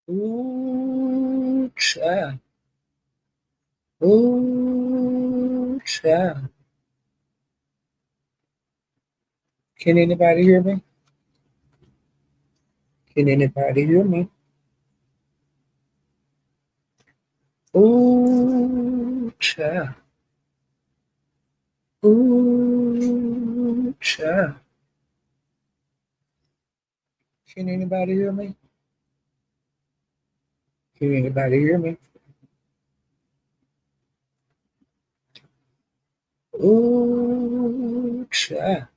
Ooh, child. Ooh, child. Can anybody hear me? Can anybody hear me? Ooh, child. Ooh, child. Can anybody hear me? Can anybody hear me? Ooh, child.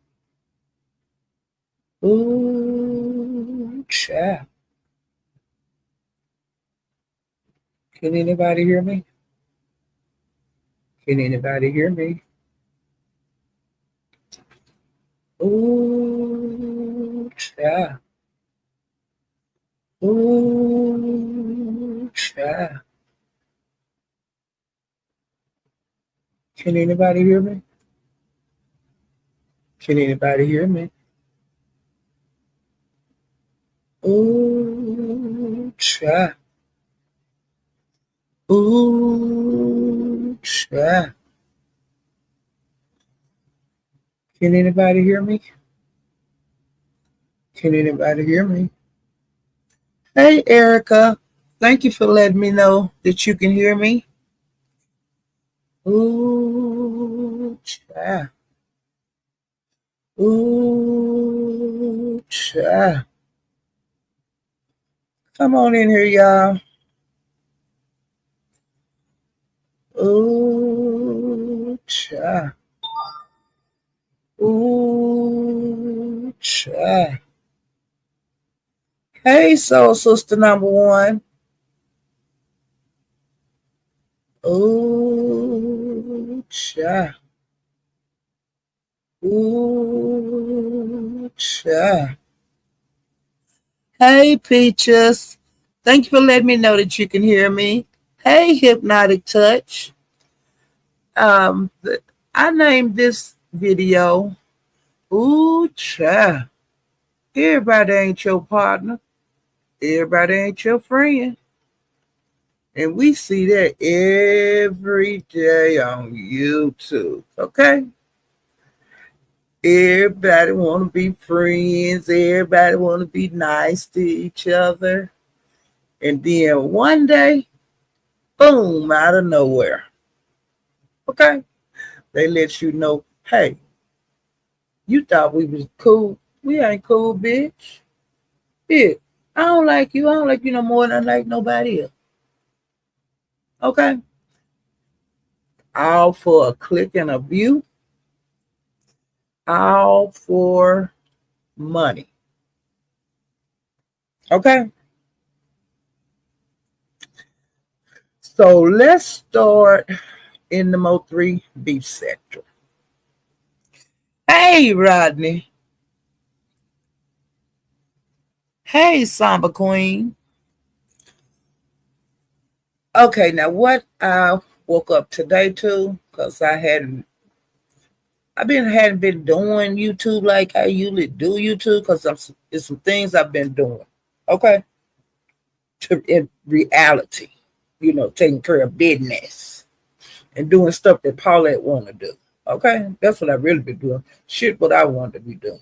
Ooh, child. Can anybody hear me? Can anybody hear me? Ooh, child. Ooh, child. Can anybody hear me? Can anybody hear me? Ooh, child. Ooh, child. Can anybody hear me? Can anybody hear me? Hey, Erica. Thank you for letting me know that you can hear me. Ooh, child. Ooh, child. Come on in here, y'all. Ooh, child. Ooh, child. Hey, soul sister number one. Ooh, child. Ooh, child. Hey, Peaches. Thank you for letting me know that you can hear me. Hey, Hypnotic Touch. Um, I named this video, Ooh, child. Everybody ain't your partner. Everybody ain't your friend. And we see that every day on YouTube. Okay? Everybody want to be friends. Everybody want to be nice to each other. And then one day, boom, out of nowhere. Okay? They let you know, hey, you thought we was cool. We ain't cool, bitch. Bitch, I don't like you. I don't like you no more than I like nobody else. Okay? All for a click and a view. All for money. Okay? So let's start in the Mo3 beef sector. Hey, Rodney. Hey, Samba Queen. Okay, now what I woke up today to, because hadn't been doing YouTube like I usually do YouTube, because it's some things I've been doing. Okay, in reality, taking care of business and doing stuff that Paulette want to do. Okay, that's what I really been doing. Shit, what I want to be doing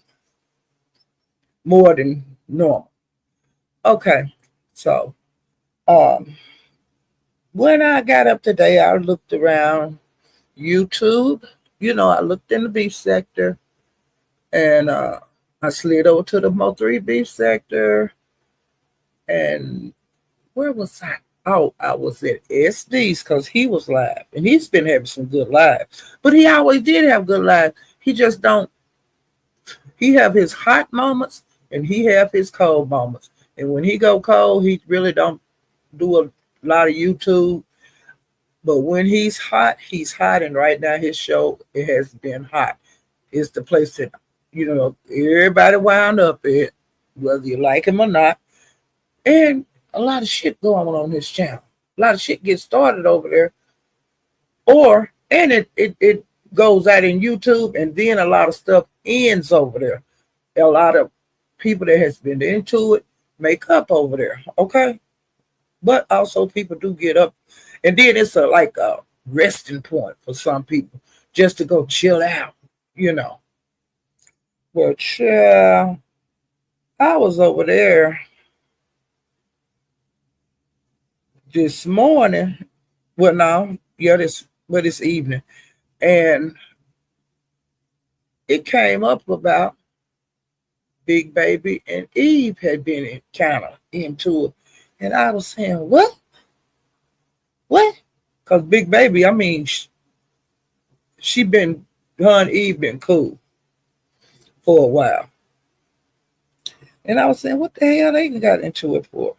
more than normal. Okay, so um, when I got up today, I looked around YouTube. I looked in the beef sector, and I slid over to the Mo3 beef sector. And where was I? Oh, I was at SD's because he was live, and he's been having some good lives. But he always did have good lives. He just don't. He have his hot moments, and he have his cold moments. And when he go cold, he really don't do a lot of YouTube. But when he's hot, and right now his show it has been hot. It's the place that everybody wound up at, whether you like him or not. And a lot of shit going on his channel. A lot of shit gets started over there, it goes out in YouTube, and then a lot of stuff ends over there. A lot of people that has been into it make up over there. Okay, But also people do get up, and then it's like a resting point for some people just to go chill out, you know. But yeah, I was over there this morning. Well, no, yeah, this evening, and it came up about Big Baby and Eve had been kind of into it, and I was saying, what? Because Big Baby, I mean, she been her and Eve been cool for a while, and I was saying, what the hell they got into it for?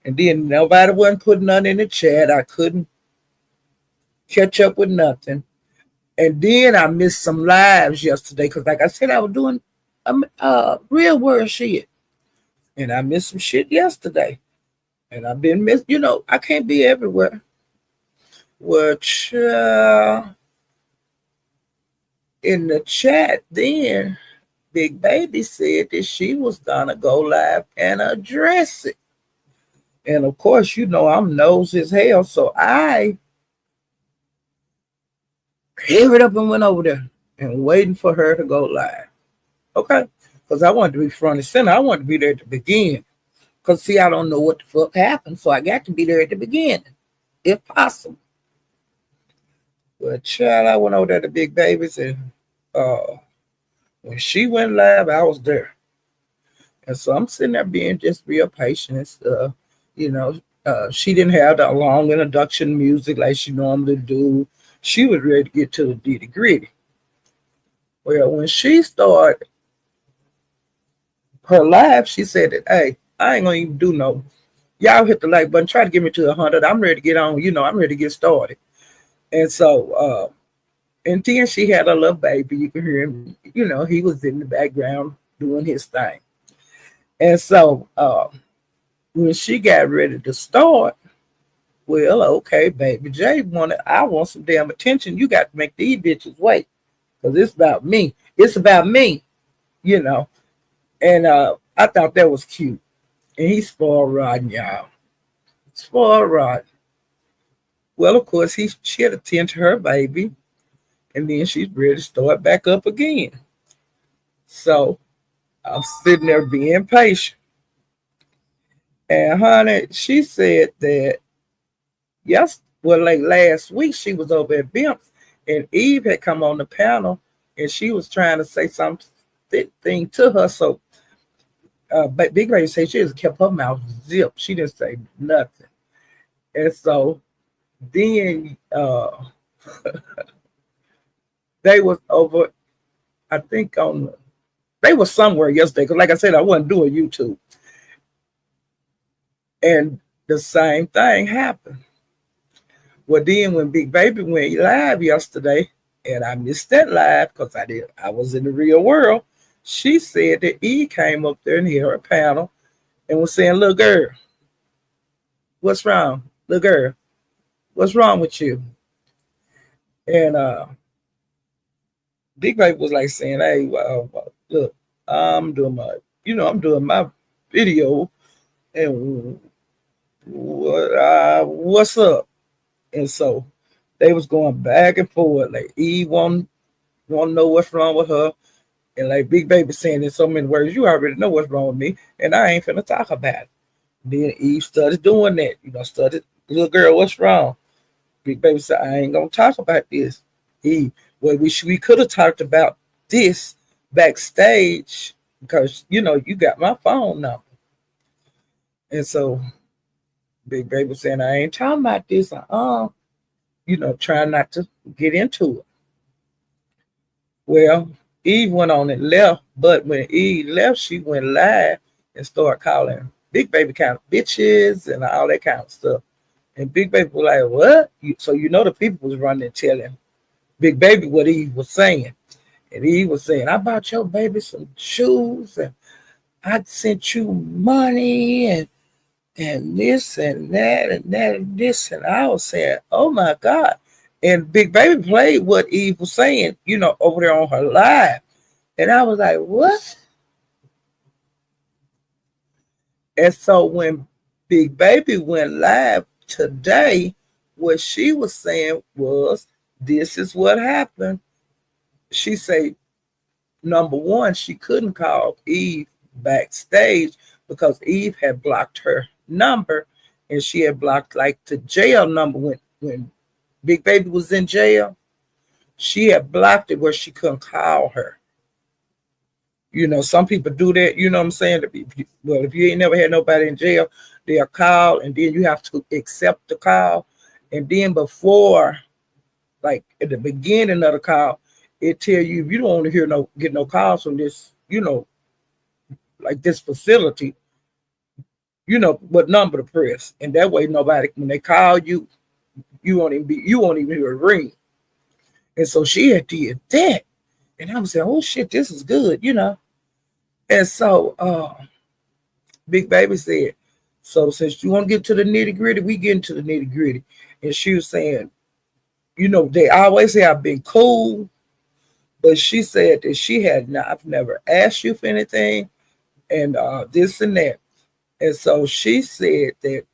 And then nobody wasn't putting nothing in the chat. I couldn't catch up with nothing. And then I missed some lives yesterday because, like I said, I was doing real world shit, and I missed some shit yesterday. And I've been missed. You know, I can't be everywhere. Which in the chat, then Big Baby said that she was gonna go live and address it. And of course, you know I'm nosy as hell, so I hurried up and went over there and waiting for her to go live. Okay, because I wanted to be front and center. I wanted to be there at the beginning. Because, see, I don't know what the fuck happened, so I got to be there at the beginning, if possible. But, child, I went over there to Big Babies, and when she went live, I was there. And so I'm sitting there being just real patient and stuff. You know, she didn't have that long introduction music like she normally do. She was ready to get to the nitty gritty. Well, when she started her live, she said that, hey, I ain't gonna even do no. Y'all hit the like button, try to get me to 100. I'm ready to get on, I'm ready to get started. And so, and then she had a little baby. You can hear him, he was in the background doing his thing. And so, when she got ready to start, well, okay, baby J I want some damn attention. You got to make these bitches wait. Because it's about me. It's about me, you know. And I thought that was cute. And he spoiled rotten, y'all. Spoiled rotten. Well, of course, she had to tend to her baby. And then she's ready to start back up again. So I'm sitting there being patient. And honey, she said that like last week she was over at Bimps and Eve had come on the panel and she was trying to say something to her. So but Big Lady said she just kept her mouth zipped. She didn't say nothing. And so then they was over, I think they was somewhere yesterday, because like I said, I wasn't doing YouTube. And the same thing happened. Well, then when Big Baby went live yesterday, and I missed that live because I was in the real world, she said that E came up there and hit her panel and was saying, "Little girl, what's wrong? Little girl, what's wrong with you?" And Big Baby was like saying, "Hey, look, I'm doing my video, and what's up?" And so they was going back and forth. Like E want to know what's wrong with her, and like Big Baby saying in so many words, "You already know what's wrong with me, and I ain't finna talk about it." Then Eve started doing that. Started, "Little girl, what's wrong?" Big Baby said, "I ain't gonna talk about this." Eve, well, we could have talked about this backstage because you got my phone number. And so Big Baby saying, "I ain't talking about this." Trying not to get into it. Well, Eve went on and left, but when Eve left, she went live and started calling Big Baby kind of bitches and all that kind of stuff. And Big Baby was like, "What?" So the people was running and telling Big Baby what Eve was saying. And Eve was saying, "I bought your baby some shoes and I sent you money and this and that and that and this." And I was saying, "Oh my God." And Big Baby played what Eve was saying, over there on her live. And I was like, "What?" And so when Big Baby went live today. What she was saying was, this is what happened. She said, number one, she couldn't call Eve backstage because Eve had blocked her number, and she had blocked like the jail number when Big Baby was in jail. She had blocked it where she couldn't call her. You know, some people do that. You know what I'm saying? If you ain't never had nobody in jail, they'll call, and then you have to accept the call. And then before, like at the beginning of the call, it tell you if you don't want to get no calls from this, like this facility, what number to press. And that way nobody, when they call you, you won't even hear a ring. And so she had did that. And I was saying, oh shit, this is good, And so Big Baby said, so since you want to get to the nitty gritty, we get into the nitty gritty. And she was saying, they always say I've been cool, but she said that she had not, I've never asked you for anything, and this and that. And so she said that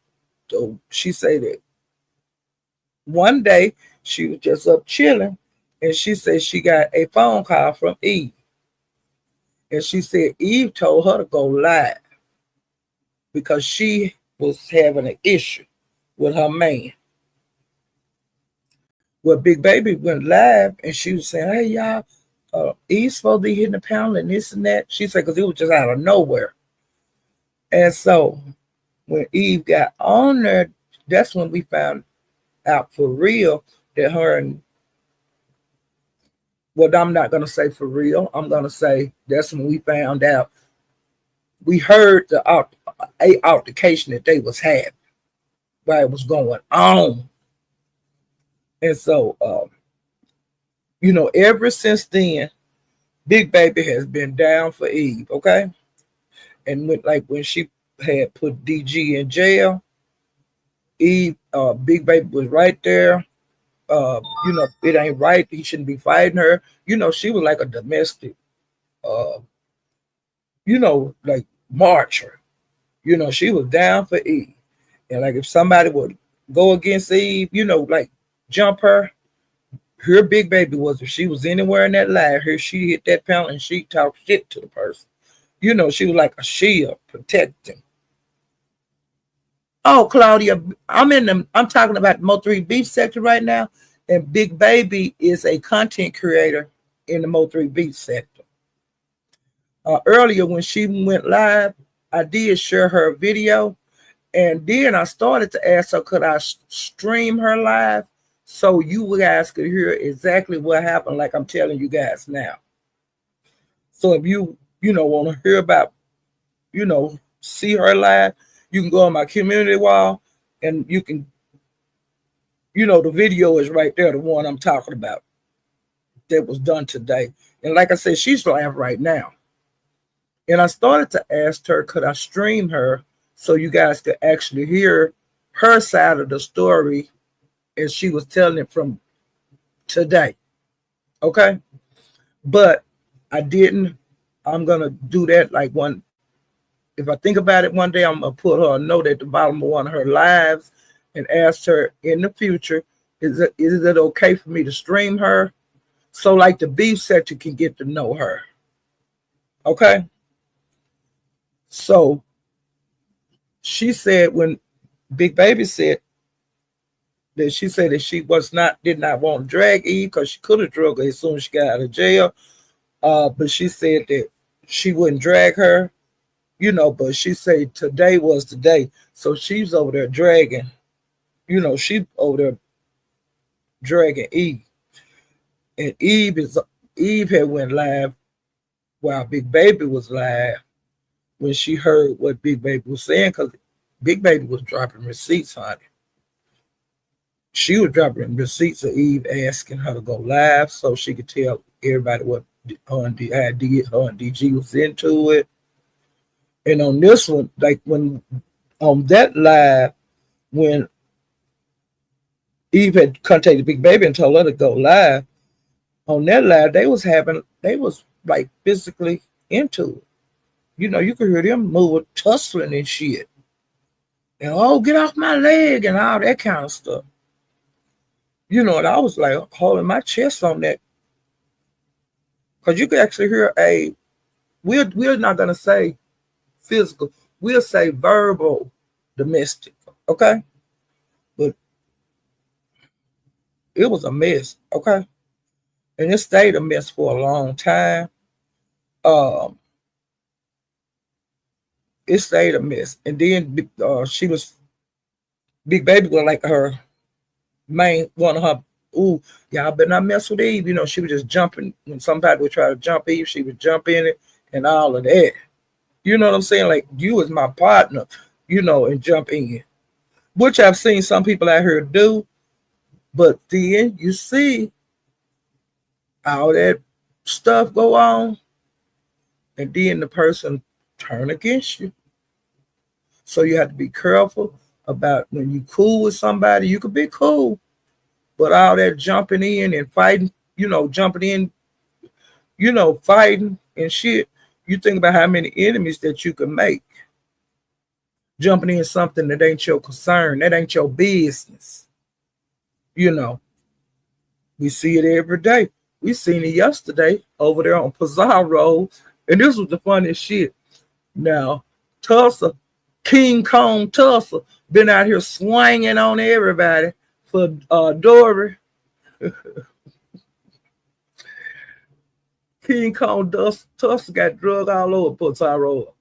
one day she was just up chilling, and she said she got a phone call from Eve. And she said Eve told her to go live because she was having an issue with her man. Well, Big Baby went live, and she was saying, hey, y'all, Eve's supposed to be hitting the pound and this and that. She said, because it was just out of nowhere. And so when Eve got on there, that's when we found out for real that her and, well, I'm not going to say for real. I'm going to say that's when we found out. We heard the altercation that they was having while it was going on. And so, ever since then, Big Baby has been down for Eve, okay? And when she had put DG in jail, Eve, Big Baby was right there. It ain't right. He shouldn't be fighting her. She was like a domestic, like marcher. She was down for Eve. And like if somebody would go against Eve, like jump her, her Big Baby was, if she was anywhere in that line, her she hit that pound and she talked shit to the person. She was like a shield protecting. Oh, Claudia, I'm talking about the Mo3 Beef sector right now, and Big Baby is a content creator in the Mo3 Beef sector. Earlier when she went live, I did share her video, and then I started to ask her, could I stream her live so you guys could hear exactly what happened, like I'm telling you guys now. So if you want to hear about, see her live, you can go on my community wall, and you can, the video is right there, the one I'm talking about that was done today. And like I said, she's live right now. And I started to ask her, could I stream her so you guys could actually hear her side of the story as she was telling it from today. Okay? But I didn't. I'm going to do that like if I think about it one day, I'm going to put her a note at the bottom of one of her lives and ask her in the future, is it okay for me to stream her? So like the beef sector can get to know her. Okay? So she said when Big Baby said that she said that she did not want to drag Eve because she could have drugged her as soon as she got out of jail. But she said that she wouldn't drag her, but she said today was the day. So she's over there dragging, she's over there dragging Eve. And Eve had went live while Big Baby was live when she heard what Big Baby was saying, because Big Baby was dropping receipts on it. She was dropping receipts of Eve asking her to go live so she could tell everybody what her and DG was into it. And on this one, like when on that live, when Eve had contacted Big Baby and told her to go live, on that live, they was like physically into it. You could hear them moving, tussling and shit. And oh, get off my leg and all that kind of stuff. And I was like holding my chest on that. Because you can actually hear we're not gonna say physical, we'll say verbal domestic, okay? But it was a mess, okay? And it stayed a mess for a long time. Um, it stayed a mess. And then she was Big Baby was like her main one of her. Ooh, y'all better not mess with Eve. She was just jumping when somebody would try to jump Eve. She would jump in it and all of that. You know what I'm saying? Like you as my partner, and jump in, which I've seen some people out here do. But then you see all that stuff go on, and then the person turn against you. So you have to be careful about when you cool with somebody. You could be cool, but all that jumping in and fighting, jumping in, fighting and shit. You think about how many enemies that you can make. Jumping in something that ain't your concern, that ain't your business. We see it every day. We seen it yesterday over there on Pizarro, and this was the funniest shit. Now, Tussle, King Kong Tussle, been out here swinging on everybody for Dory. King Kong Tussle got drug all over Pizarro.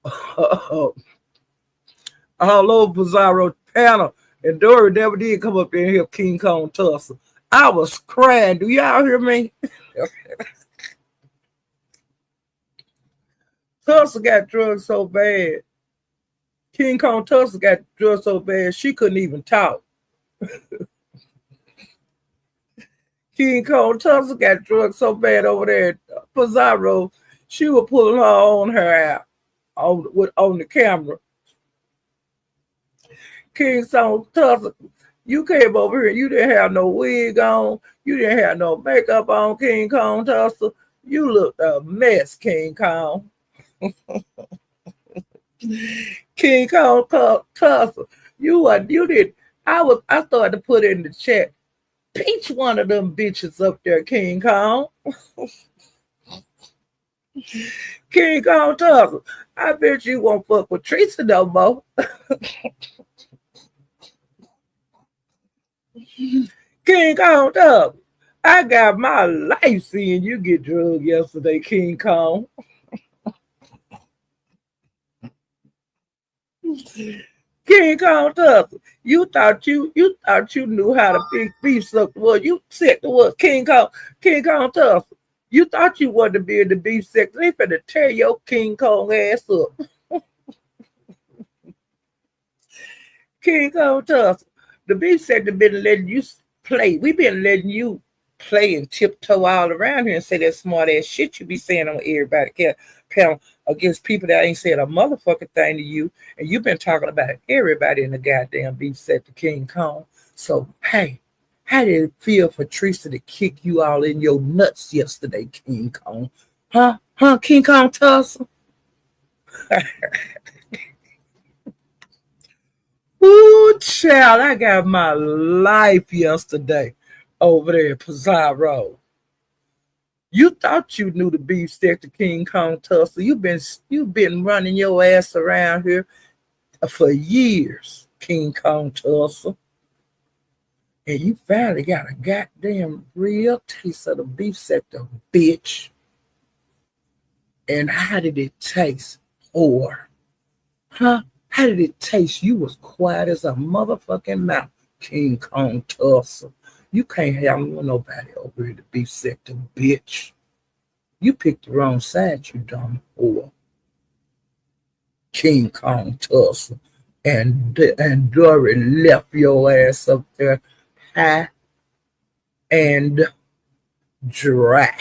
All over Pizarro panel. And Dory never did come up there and help King Kong Tussle. I was crying. Do y'all hear me? Tussle got drugged so bad. King Kong Tussle got drugged so bad she couldn't even talk. King Kong Tussle got drugged so bad over there at Pizarro, she was pulling her own hair out on the camera. King Kong Tussle, you came over here, you didn't have no wig on, you didn't have no makeup on, King Kong Tussle. You looked a mess, King Kong. King Kong Tussle, you did. I started to put in the chat. Peach one of them bitches up there, King Kong. King Kong Tussle, I bet you won't fuck with Teresa no more. King Kong Tussle, I got my life seeing you get drugged yesterday, King Kong. King Kong Tussle, you thought you knew how to big beef suck the wood. You sick the wood, King Kong Tussle. You thought you wanted to be in the beef sector. They finna tear your King Kong ass up. King Kong Tussle, the beef sector been letting you play. We been letting you play and tiptoe all around here and say that smart ass shit you be saying on everybody panel against people that ain't said a motherfucking thing to you, and you've been talking about everybody in the goddamn beef sector, King Kong. So hey, how did it feel for Teresa to kick you all in your nuts yesterday, King Kong? Huh, King Kong Tussle? Ooh, child, I got my life yesterday over there at Pizarro. You thought you knew the beef sector, King Kong Tussle. You've been running your ass around here for years, King Kong Tussle. And you finally got a goddamn real taste of the beef sector, bitch. And how did it taste? Or, huh? How did it taste? You was quiet as a motherfucking mouth, King Kong Tussle. You can't have nobody over here to beef sector, bitch. You picked the wrong side, you dumb whore. King Kong Tussle. And Dory left your ass up there high and dry.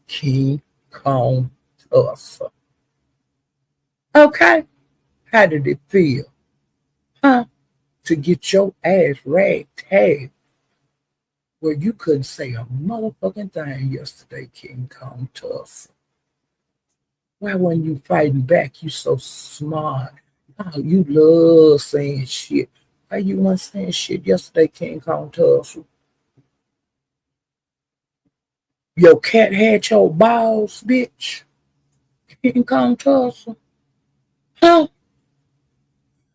King Kong Tussle. Okay. How did it feel? Huh? To get your ass ragtag where you couldn't say a motherfucking thing yesterday, King Kong Tussle. Why wasn't you fighting back? You so smart. Oh, you love saying shit. Why you weren't saying shit yesterday, King Kong Tussle? Your cat had your balls, bitch. King Kong Tussle. Huh?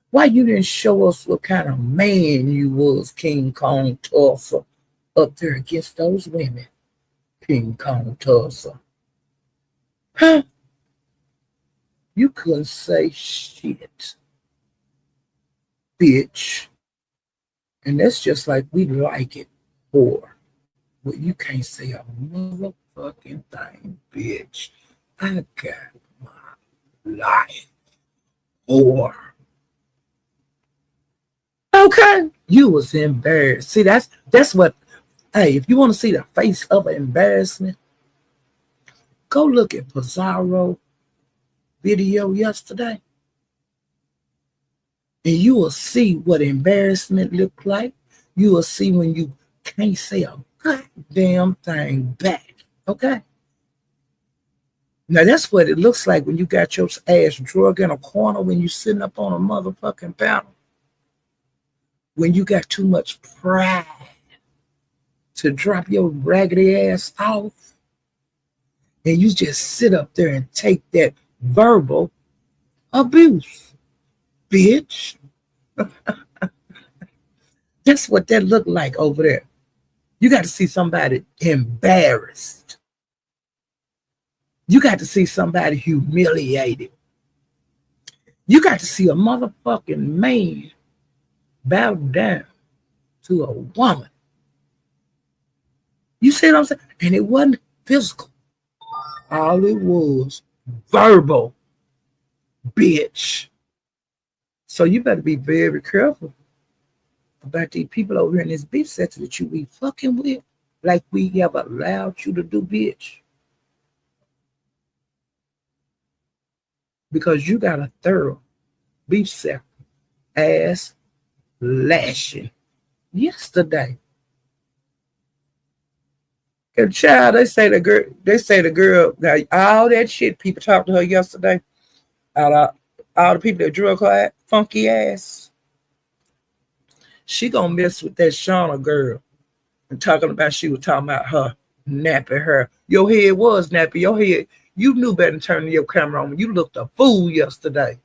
Why you didn't show us what kind of man you was, King Kong Tussle, up there against those women, King Kong Tussle? Huh? You couldn't say shit, bitch. And that's just like we like it for. Well, you can't say a motherfucking thing, bitch. I got life or okay. You was embarrassed. See, that's what. Hey, if you want to see the face of embarrassment, go look at Pizarro video yesterday, and you will see what embarrassment looked like. You will see when you can't say a goddamn thing back. Okay. Now that's what it looks like when you got your ass drug in a corner when you sitting up on a motherfucking panel. When you got too much pride to drop your raggedy ass off and you just sit up there and take that verbal abuse, bitch. That's what that looked like over there. You got to see somebody embarrassed. You got to see somebody humiliated. You got to see a motherfucking man bow down to a woman. You see what I'm saying? And it wasn't physical. All it was verbal, bitch. So you better be very careful about these people over here in this beef section that you be fucking with, like we have allowed you to do, bitch. Because you got a thorough beef section ass lashing yesterday. And child, they say the girl, now all that shit people talked to her yesterday, all the people that drug her funky ass, she gonna mess with that Shauna girl and she was talking about her napping her. Your head was nappy. Your head, you knew better than turning your camera on. You looked a fool yesterday.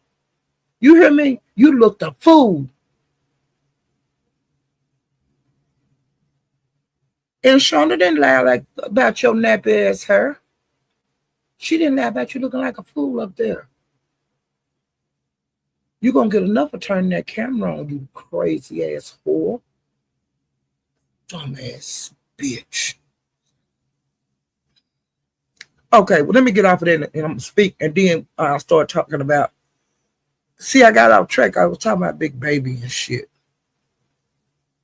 You hear me? You looked a fool. And Shauna didn't lie like about your nappy ass hair. She didn't lie about you looking like a fool up there. You're going to get enough of turning that camera on, you crazy ass whore. Dumbass bitch. Okay, well, let me get off of that and I'm going to speak, and then I'll start talking about. See, I got off track. I was talking about Big Baby and shit.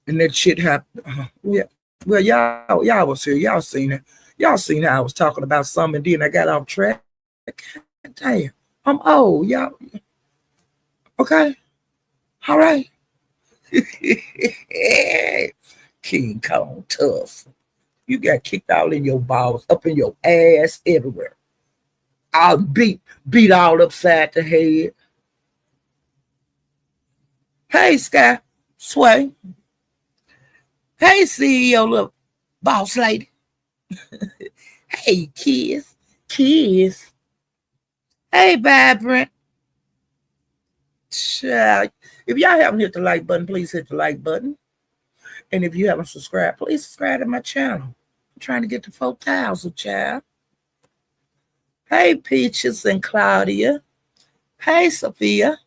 And that shit happened. Yeah. Well, y'all was here. Y'all seen it. Y'all seen how I was talking about something, and then I got off track. Damn, I'm old, y'all. Okay? All right. King Kong Tussle. You got kicked all in your balls, up in your ass, everywhere. I'll beat all upside the head. Hey, Sky, Sway. Hey, CEO, little boss lady. Hey, kids. Hey, Vibrant. Child. If y'all haven't hit the like button, please hit the like button. And if you haven't subscribed, please subscribe to my channel. I'm trying to get to 4,000, child. Hey, Peaches and Claudia. Hey, Sophia.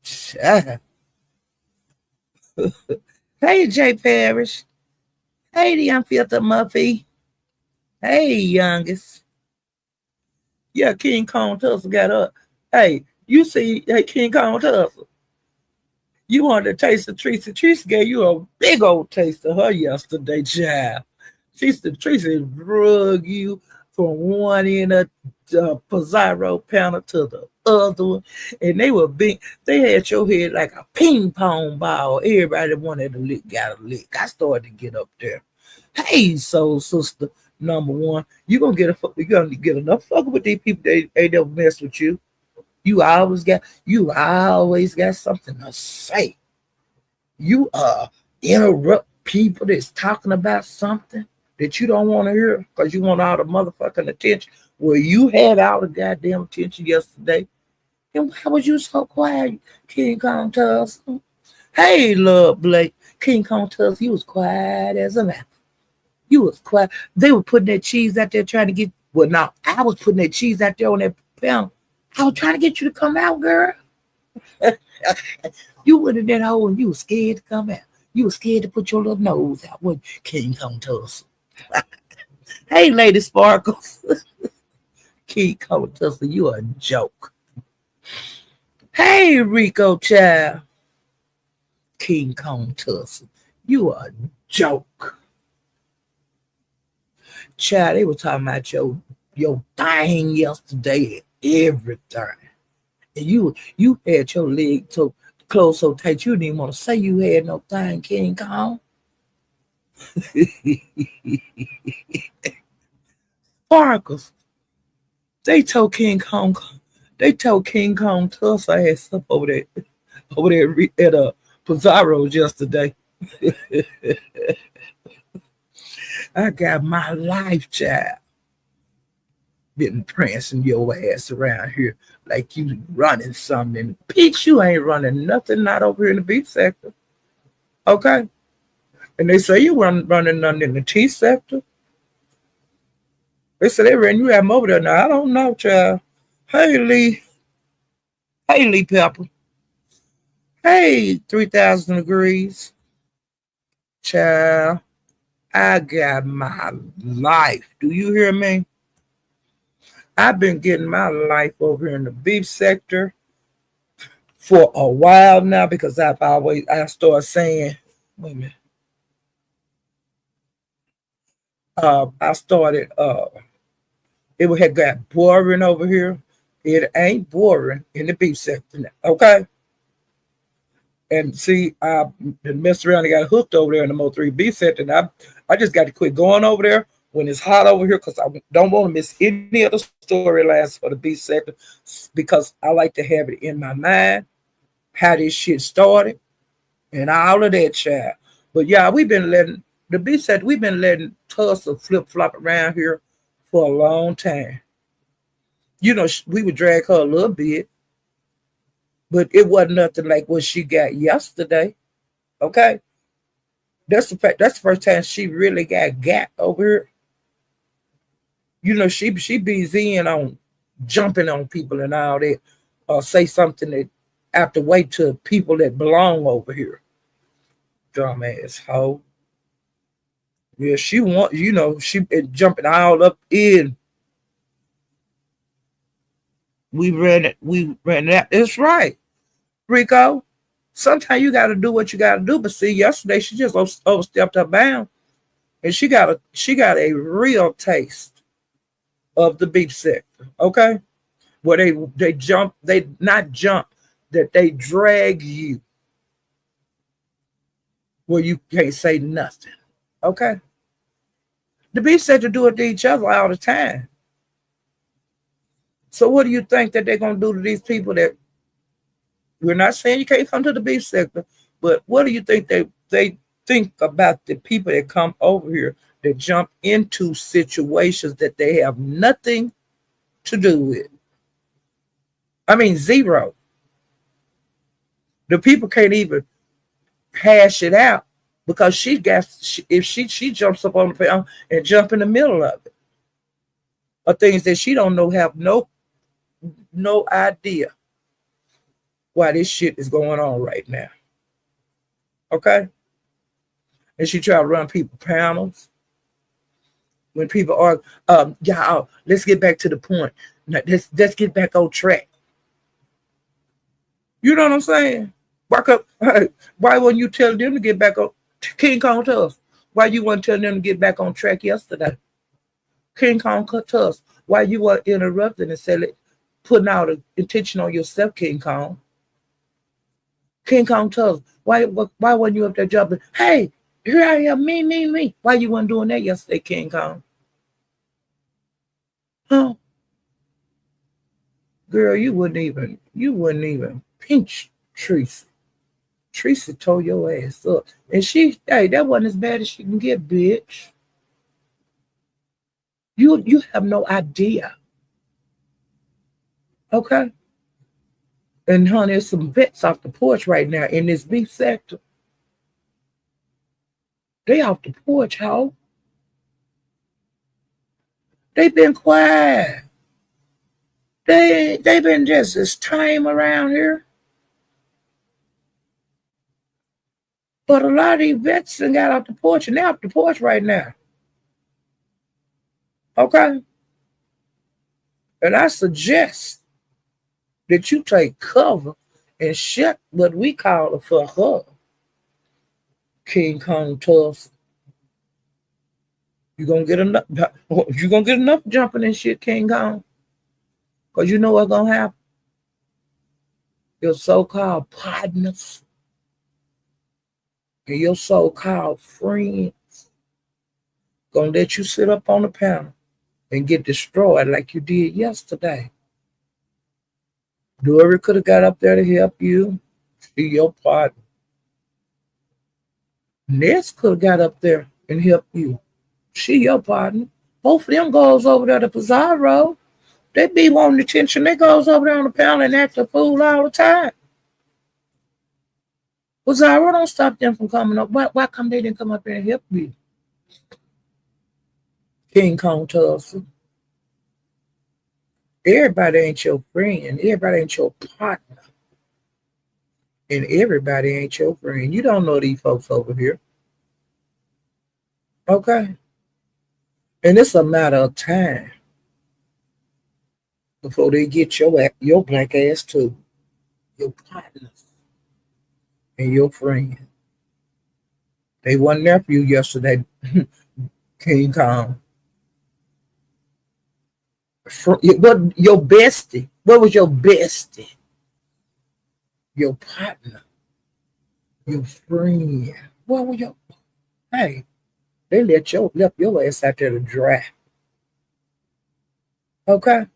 Child. Hey, Jay Parrish. Hey, the unfiltered Muffy. Hey, youngest. Yeah, King Kong Tussle got up. Hey, you see, hey, King Kong Tussle. You wanted to taste of Tracy. Tracy gave you a big old taste of her yesterday, child. Tracy drug you from one end of the Pizarro panel to the other one. And they had your head like a ping pong ball. Everybody that wanted to lick got a lick. I started to get up there. Hey, soul sister number one, you're gonna get enough fucking with these people. They don't mess with you. You always got something to say. You interrupt people that's talking about something that you don't want to hear because you want all the motherfucking attention. Well, you had all the goddamn attention yesterday. And why was you so quiet, King Kong Tussle? Hey, love Blake. King Kong Tussle, you was quiet as a mouse. You was quiet. They were putting that cheese out there trying to get. Well, now I was putting that cheese out there on that pound. I was trying to get you to come out, girl. You went in that hole and you was scared to come out. You was scared to put your little nose out when King Kong Tussle. Hey, Lady Sparkles. King Kong Tussle, you a joke. Hey, Rico Child. King Kong Tussle, you a joke. Child, they were talking about your thing yesterday and everything. And you had your leg so closed so tight you didn't even want to say you had no thing, King Kong. Sparkles. They told King Kong Tussle ass up over there at Pizarro's yesterday. I got my life, child. Been prancing your ass around here like you running something. Peach, you ain't running nothing, not over here in the beef sector. Okay? And they say you running nothing in the tea sector. They said they ran you out over there. Now, I don't know, child. Hey, Lee. Hey, Lee Pepper. Hey, 3,000 degrees. Child, I got my life. Do you hear me? I've been getting my life over here in the beef sector for a while now because I start saying, wait a minute. I started it had got boring over here. It ain't boring in the beef sector now, okay? And see, I messed around and got hooked over there in the Mo3 beef sector. And I just got to quit going over there when it's hot over here because I don't want to miss any of the storylines for the beef sector because I like to have it in my mind how this shit started and all of that, child. But yeah, we've been letting Tussle flip flop around here for a long time. You know, we would drag her a little bit, but it wasn't nothing like what she got yesterday. Okay, that's the fact. That's the first time she really got over here. You know, she bees in on jumping on people and all that, or say something that have to wait to people that belong over here. Dumbass hoe. Yeah, she want, you know, she been jumping all up in. We ran it out. It's right, Rico. Sometimes you gotta do what you gotta do. But see, yesterday she just overstepped her bound. And she got a real taste of the beef sector. Okay? Where they jump, they not jump, that they drag you where you can't say nothing. Okay? The beef sector do it to each other all the time. So what do you think that they're gonna do to these people that we're not saying you can't come to the beef sector, but what do you think they think about the people that come over here that jump into situations that they have nothing to do with? I mean, zero. The people can't even hash it out because if she jumps up on the pound and jump in the middle of it, or things that she don't know, have no idea why this shit is going on right now. Okay? And she try to run people panels. When people are, y'all, let's get back to the point. Now, let's get back on track. You know what I'm saying? Why wouldn't you tell them to get back on? King Kong Tussle, why you weren't telling them to get back on track yesterday? King Kong Tussle, why you were interrupting and saying, putting out an intention on yourself, King Kong? King Kong Tussle, why wasn't you up there jumping? Hey, here I am, me. Why you weren't doing that yesterday, King Kong? Huh? Girl, you wouldn't even pinch Teresa. Teresa tore your ass up. And hey, that wasn't as bad as she can get, bitch. You have no idea. Okay? And honey, there's some vets off the porch right now in this beef sector. They off the porch, how? They been quiet. They been just as tame around here. But a lot of these vets done got off the porch and they're off the porch right now. Okay? And I suggest that you take cover and shut what we call it for her. King Kong Tussle. You gonna get enough jumping and shit, King Kong. Cause you know what's gonna happen? Your so-called partners and your so-called friends gonna let you sit up on the panel and get destroyed like you did yesterday. Whoever could have got up there to help you, be your partner. Ness could have got up there and helped you. She your partner. Both of them goes over there to Pizarro. They be wanting attention. They goes over there on the panel and act a fool all the time. Pizarro don't stop them from coming up. Why come they didn't come up there and help you? King Kong Tussle. Everybody ain't your friend. Everybody ain't your partner. And everybody ain't your friend. You don't know these folks over here. Okay? And it's a matter of time before they get your black ass too. Your partners and your friend. They wasn't there for you yesterday, King Kong. What your bestie? What was your bestie? Your partner, your friend. What was your? Hey, they left your ass out there to dry. Okay.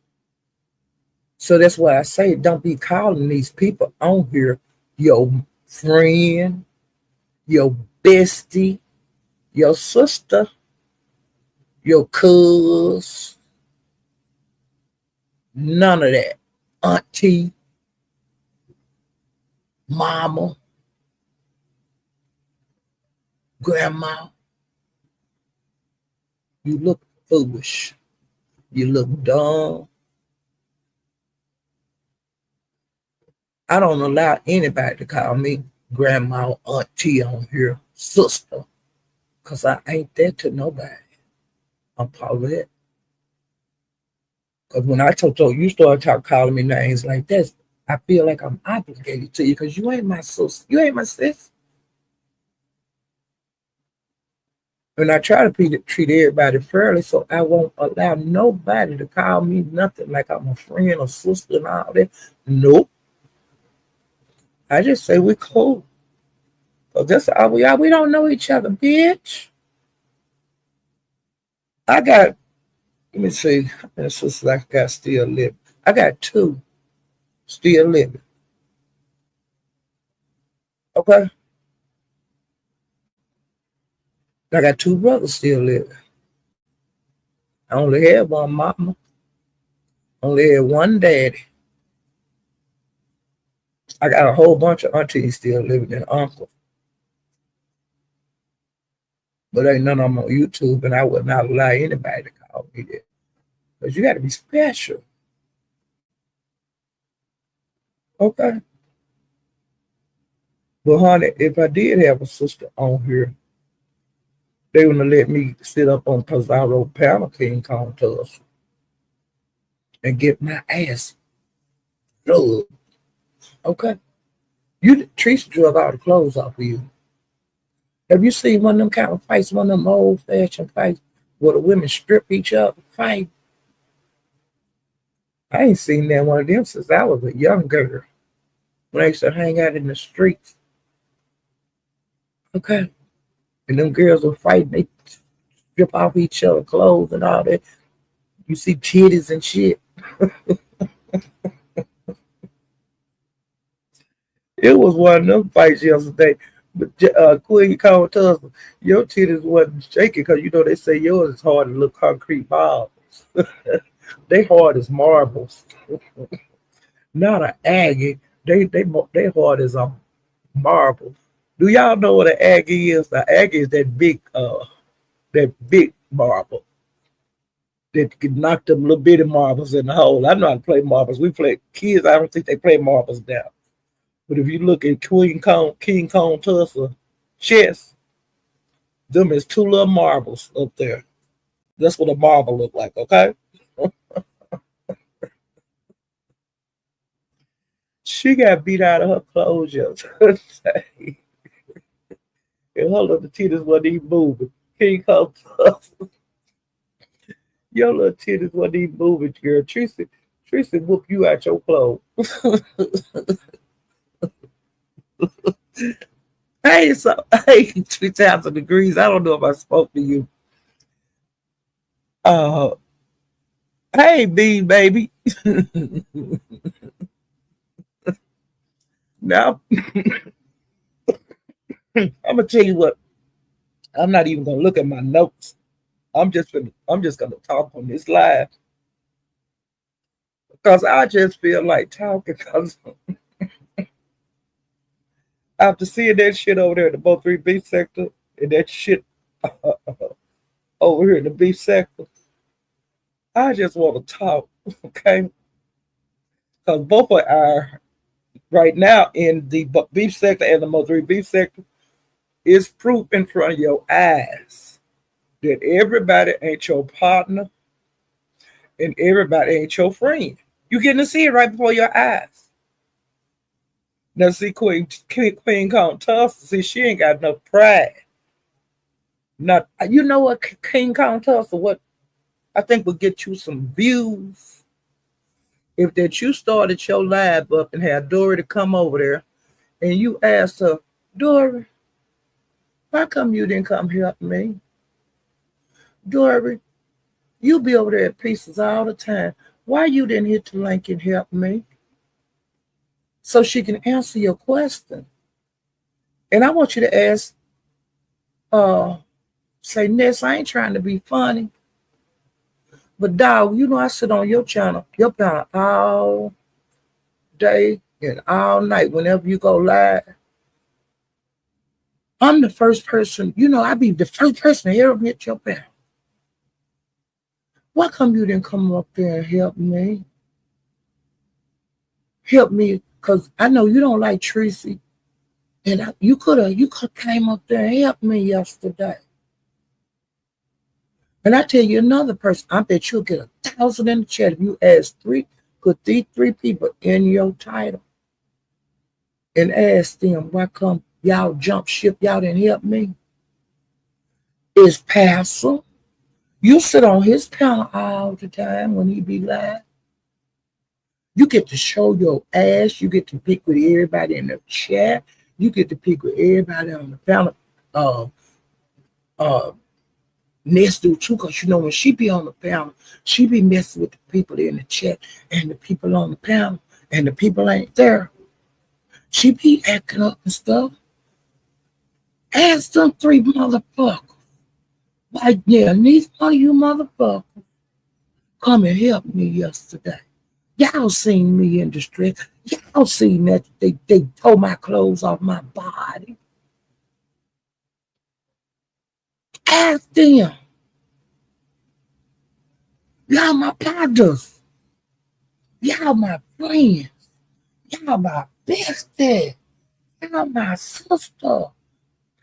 So that's why I say don't be calling these people on here your friend, your bestie, your sister, your cuz. None of that. Auntie, mama, grandma. You look foolish. You look dumb. I don't allow anybody to call me grandma, auntie on here, sister, because I ain't that to nobody. I'm Paulette. Because when I told you start calling me names like this, I feel like I'm obligated to you because you ain't my sister. You ain't my sis. And I try to treat everybody fairly, so I won't allow nobody to call me nothing like I'm a friend or sister and all that. Nope. I just say we're cool. Because that's all we are. We don't know each other, bitch. Let me see, how many sisters I got still living? I got 2 still living. Okay? I got 2 brothers still living. I only had one mama. Only had one daddy. I got a whole bunch of aunties still living and uncles. But ain't none of them on YouTube, and I would not allow anybody to call me that. Because you got to be special. Okay? But honey, if I did have a sister on here, they wouldn't let me sit up on Pizarro panel King Kong Tussle and get my ass rubbed. Okay? Teresa drug all the clothes off of you. Have you seen one of them kind of fights, one of them old-fashioned fights where the women strip each other, fight? I ain't seen that one of them since I was a young girl. When I used to hang out in the streets. Okay? And them girls were fighting. They strip off each other clothes and all that. You see titties and shit. It was one of them fights yesterday. But Queen called Tussle, your titties wasn't shaking because you know they say yours is hard as little concrete balls. They hard as marbles, not an aggie. They hard as a marble. Do y'all know what an aggie is? The aggie is that big marble that can knock them little bitty marbles in the hole. I know how to play marbles. We play kids. I don't think they play marbles now. But if you look at King Kong Tussle chess, them is two little marbles up there. That's what a marble look like. Okay. She got beat out of her clothes yesterday. And her little titties wasn't even moving. King Kong Tussle, your little titties wasn't even moving, girl. Tracy whoop you out your clothes. Hey, so hey, 3,000 degrees. I don't know if I spoke to you. Uh, hey, B baby. Now I'm gonna tell you what. I'm not even gonna look at my notes. I'm just gonna talk on this live because I just feel like talking because after seeing that shit over there in the both three beef sector and that shit over here in the beef sector, I just want to talk, okay? Because both of our right now in the beef sector and the most three beef sector is proof in front of your eyes that everybody ain't your partner and everybody ain't your friend. You getting to see it right before your eyes. Now see Queen Kong Tussle, see she ain't got enough pride. Not you know what King Kong Tussle, what I think will get you some views if that you started your live up and had Dory to come over there and you asked her, Dory, why come you didn't come help me? Dory, you be over there at pieces all the time. Why you didn't hit the link and help me? So she can answer your question. And I want you to ask, say, Ness, I ain't trying to be funny. But dog, you know I sit on your channel all day and all night whenever you go live. I'm the first person, I be the first person to ever hit your panel. Why come you didn't come up there and help me? Help me, because I know you don't like Tracy. And you could have came up there and helped me yesterday. And I tell you another person, I bet you'll get 1,000 in the chat if you put these three people in your title and ask them why come y'all jump ship, y'all didn't help me. Is Pastor. You sit on his panel all the time when he be live. You get to show your ass. You get to pick with everybody in the chat. You get to pick with everybody on the panel. Ness do too, because when she be on the panel, she be messing with the people in the chat and the people on the panel, and the people ain't there. She be acting up and stuff. Ask them three motherfuckers. Like, yeah, neither one of you motherfuckers come and help me yesterday. Y'all seen me in distress. Y'all seen that they tore my clothes off my body. Ask them. Y'all my partners. Y'all my friends. Y'all my bestie. Y'all my sister.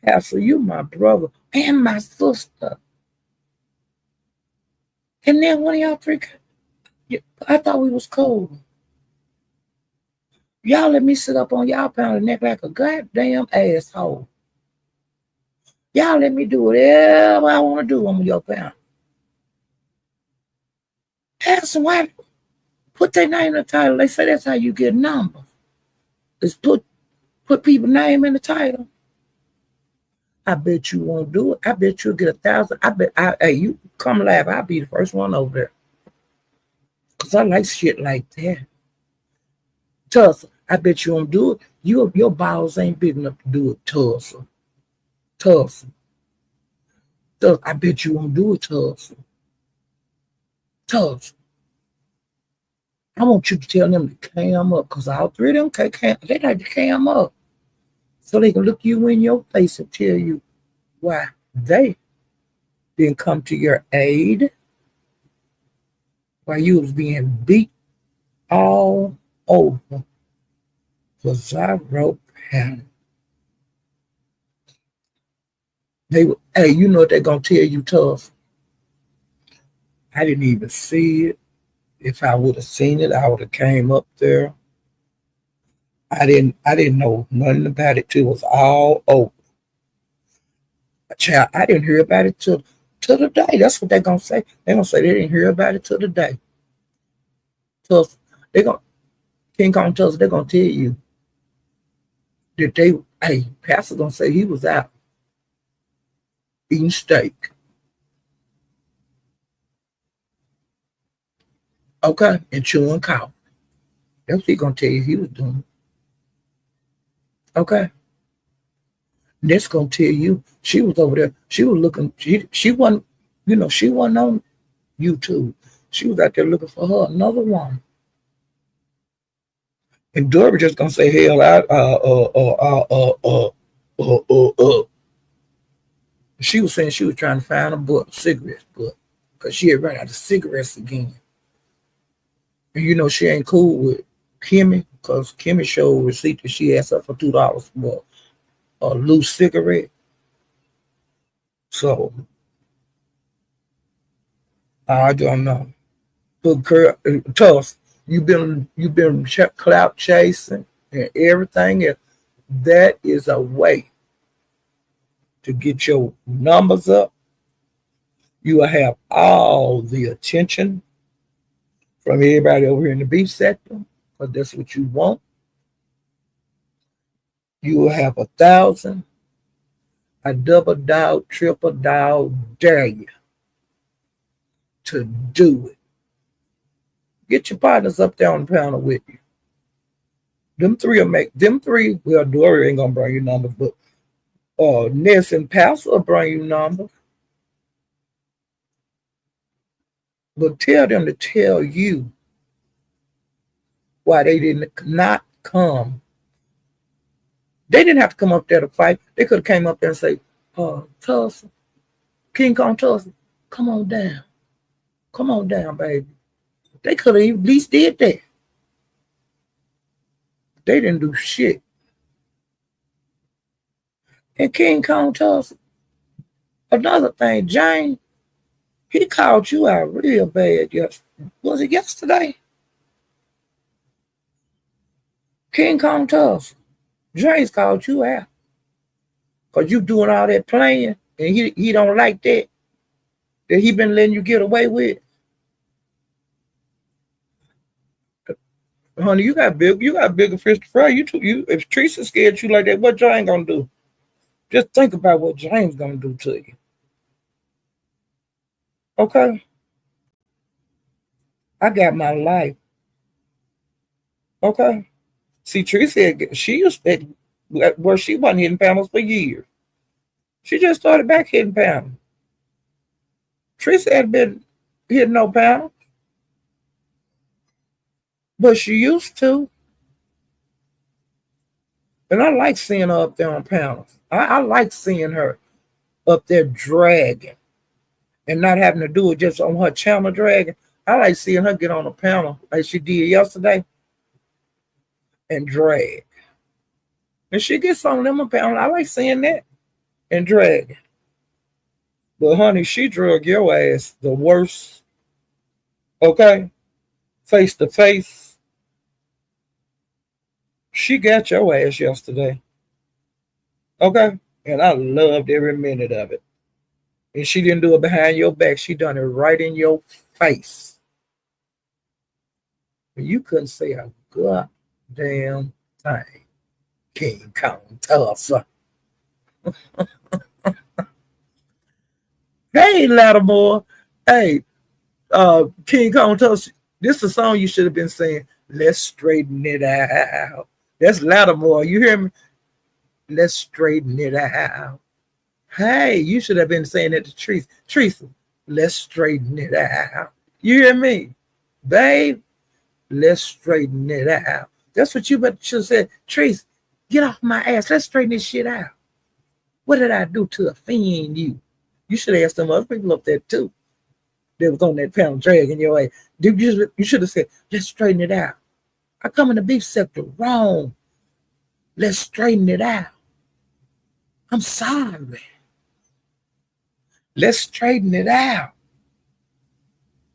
Pastor, you my brother and my sister. And then one of y'all three, I thought we was cool. Y'all let me sit up on y'all panel and neck like a goddamn asshole. Y'all let me do whatever I want to do on your panel. Ask somebody, put their name in the title. They say that's how you get numbers. Is put people's name in the title. I bet you won't do it. I bet you'll get 1,000. Hey, you come live, I'll be the first one over there. Because I like shit like that. Tussle, I bet you won't do it. Your balls ain't big enough to do it, Tussle. Tussle. I bet you won't do it, Tussle. Tussle. I want you to tell them to cam up, because all three of them they like to cam up. So they can look you in your face and tell you why they didn't come to your aid, while you was being beat all over for Zyro Panic. Hey, you know what they're gonna tell you, tough. I didn't even see it. If I would have seen it, I would have came up there. I didn't know nothing about it till it was all over. Child, I didn't hear about it till the day. That's what they're gonna say. They're gonna say they didn't hear about it till the day. So they're gonna King Kong tells they're gonna tell you that Pastor gonna say he was out eating steak. Okay, and chewing cow. That's what he gonna tell you he was doing. Okay. That's gonna tell you she was over there. She was looking. She wasn't. She wasn't on YouTube. She was out there looking for her another one. And Dory just gonna say, "Hell, She was saying she was trying to find a cigarette book, because she had run out of cigarettes again. And she ain't cool with Kimmy, because Kimmy showed a receipt that she asked her for $2 for a loose cigarette. So I don't know. But girl, tough. You've been clout chasing and everything else. That is a way to get your numbers up. You will have all the attention from everybody over here in the beef sector, because that's what you want. You will have 1,000. I double dog, triple dog, dare you to do it. Get your partners up there on the panel with you. Them three, well, Dory ain't gonna bring you numbers, but Ness and Pastor will bring you numbers. But tell them to tell you why they did not come. They didn't have to come up there to fight. They could have came up there and say, Tussle, King Kong Tussle, come on down. Come on down, baby. They could have at least did that. They didn't do shit. And King Kong Tussle, another thing, James, he called you out real bad. Was it yesterday? King Kong Tussle, James called you out, because you doing all that playing, and he don't like that he been letting you get away with. Honey, you got bigger fish to fry. If Teresa scared you like that, what James gonna do? Just think about what James gonna do to you. Okay? I got my life. Okay? See, Teresa, she used to, where she wasn't hitting panels for years. She just started back hitting panels. Teresa had been hitting no panels, but she used to. And I like seeing her up there on panels. I like seeing her up there dragging and not having to do it just on her channel dragging. I like seeing her get on a panel like she did yesterday and drag. And she gets on them a panel. I like seeing that and drag. But honey, she drug your ass the worst. Okay? Face to face. She got your ass yesterday. Okay? And I loved every minute of it. And she didn't do it behind your back. She done it right in your face. And you couldn't say a goddamn thing. King Kong Tussle. Hey, Lattimore. Hey, King Kong Tussle. This is a song you should have been saying. Let's straighten it out. That's Lattimore. You hear me? Let's straighten it out. Hey, you should have been saying that to Teresa. Teresa, let's straighten it out. You hear me? Babe, let's straighten it out. That's what you should have said. Teresa, get off my ass. Let's straighten this shit out. What did I do to offend you? You should have asked some other people up there too. They was on that panel dragging your way. You should have said, let's straighten it out. I come in the beef sector wrong. Let's straighten it out. I'm sorry. Let's straighten it out.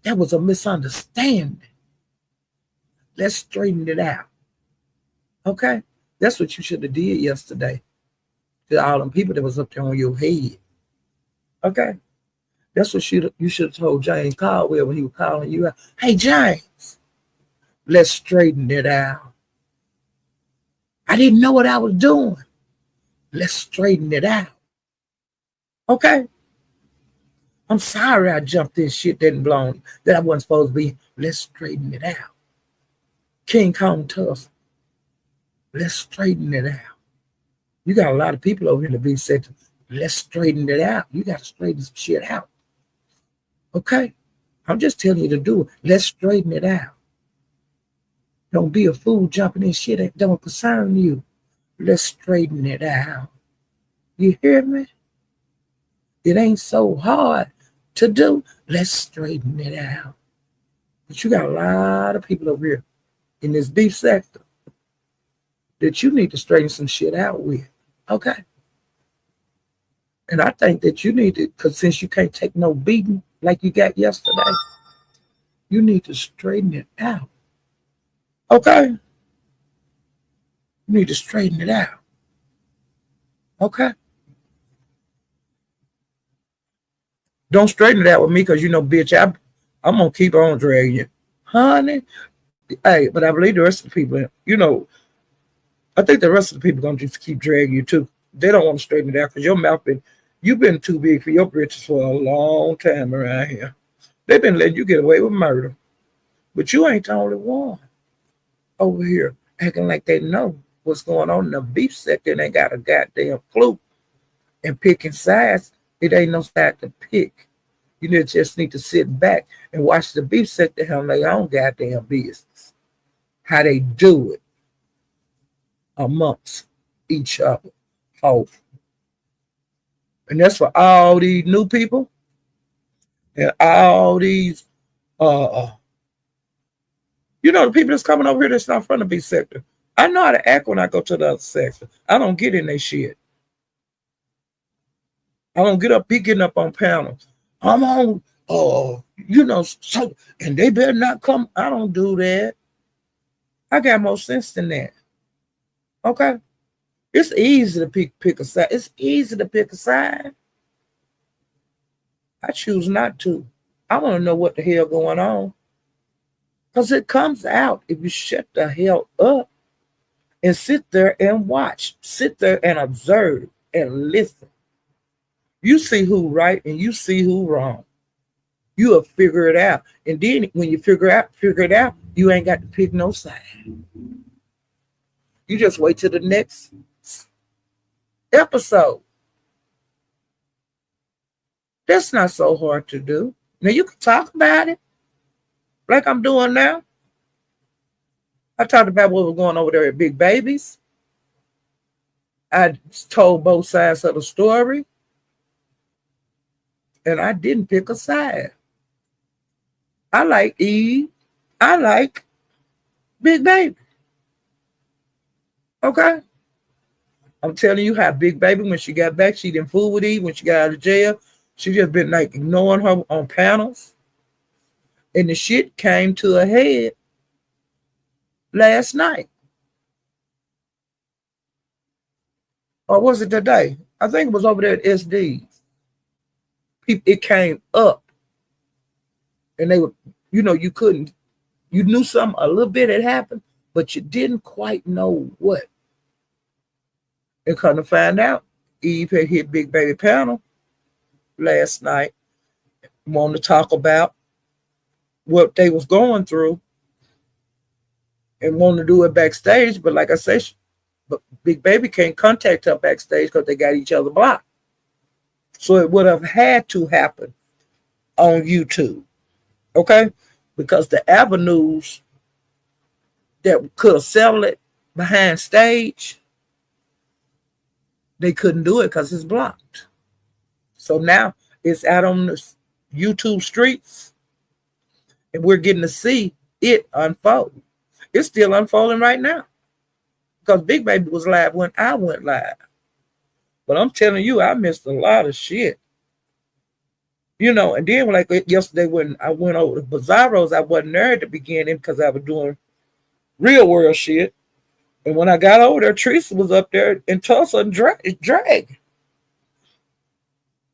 That was a misunderstanding. Let's straighten it out. Okay? That's what you should have did yesterday to all them people that was up there on your head. Okay? That's what you should have told James Caldwell when he was calling you out. Hey, James, let's straighten it out. I didn't know what I was doing. Let's straighten it out. Okay? I'm sorry I jumped in shit that blown that I wasn't supposed to be. Let's straighten it out. King Kong Tussle. Let's straighten it out. You got a lot of people over here in the beef sector. Let's straighten it out. You got to straighten some shit out. Okay? I'm just telling you to do it. Let's straighten it out. Don't be a fool jumping in shit that don't concern you. Let's straighten it out. You hear me? It ain't so hard to do. Let's straighten it out. But you got a lot of people over here in this beef sector that you need to straighten some shit out with. Okay? And I think that you need to, because since you can't take no beating like you got yesterday, you need to straighten it out. Okay? You need to straighten it out. Okay? Don't straighten it out with me because you know, bitch, I'm going to keep on dragging you. Honey. Hey, but I believe the rest of the people, you know, I think the rest of the people are going to just keep dragging you too. They don't want to straighten it out because your mouth you've been too big for your britches for a long time around here. They've been letting you get away with murder. But you ain't the only one over here acting like they know what's going on in the beef sector and they got a goddamn clue and picking sides. It ain't no side to pick. You just need to sit back and watch the beef sector handle their own goddamn business. How they do it amongst each other. Oh. And that's for all these new people and all these you know, the people that's coming over here that's not from the beef sector. I know how to act when I go to the other sector. I don't get in their shit. I don't be getting up on panels. I'm on, you know, so, and they better not come. I don't do that. I got more sense than that. Okay? It's easy to pick a side. It's easy to pick a side. I choose not to. I want to know what the hell going on. Because it comes out if you shut the hell up and sit there and watch. Sit there and observe and listen. You see who right and you see who wrong. You will figure it out. And then when you figure it out, you ain't got to pick no side. You just wait till the next episode. That's not so hard to do. Now you can talk about it like I'm doing now. I talked about what was going over there at Big Babies. I told both sides of the story. And I didn't pick a side. I like Eve. I like Big Baby. Okay? I'm telling you how Big Baby, when she got back, she didn't fool with Eve. When she got out of jail, she just been like ignoring her on panels. And the shit came to a head last night. Or was it today? I think it was over there at SD's. It came up. And they were, you know, you knew something, a little bit had happened, but you didn't quite know what. And come to find out, Eve had hit Big Baby panel last night, wanted to talk about what they was going through. and want to do it backstage. But like I said, but Big Baby can't contact her backstage because they got each other blocked. So it would have had to happen on YouTube, okay? Because the avenues that could have settled it behind stage, they couldn't do it because it's blocked. So now it's out on the YouTube streets, and we're getting to see it unfold. It's still unfolding right now because Big Baby was live when I went live. But I'm telling you, I missed a lot of shit. You know, and then like yesterday when I went over to Bizarro's, I wasn't there at the beginning because I was doing real world shit. And when I got over there, Teresa was up there in Tussle and drag.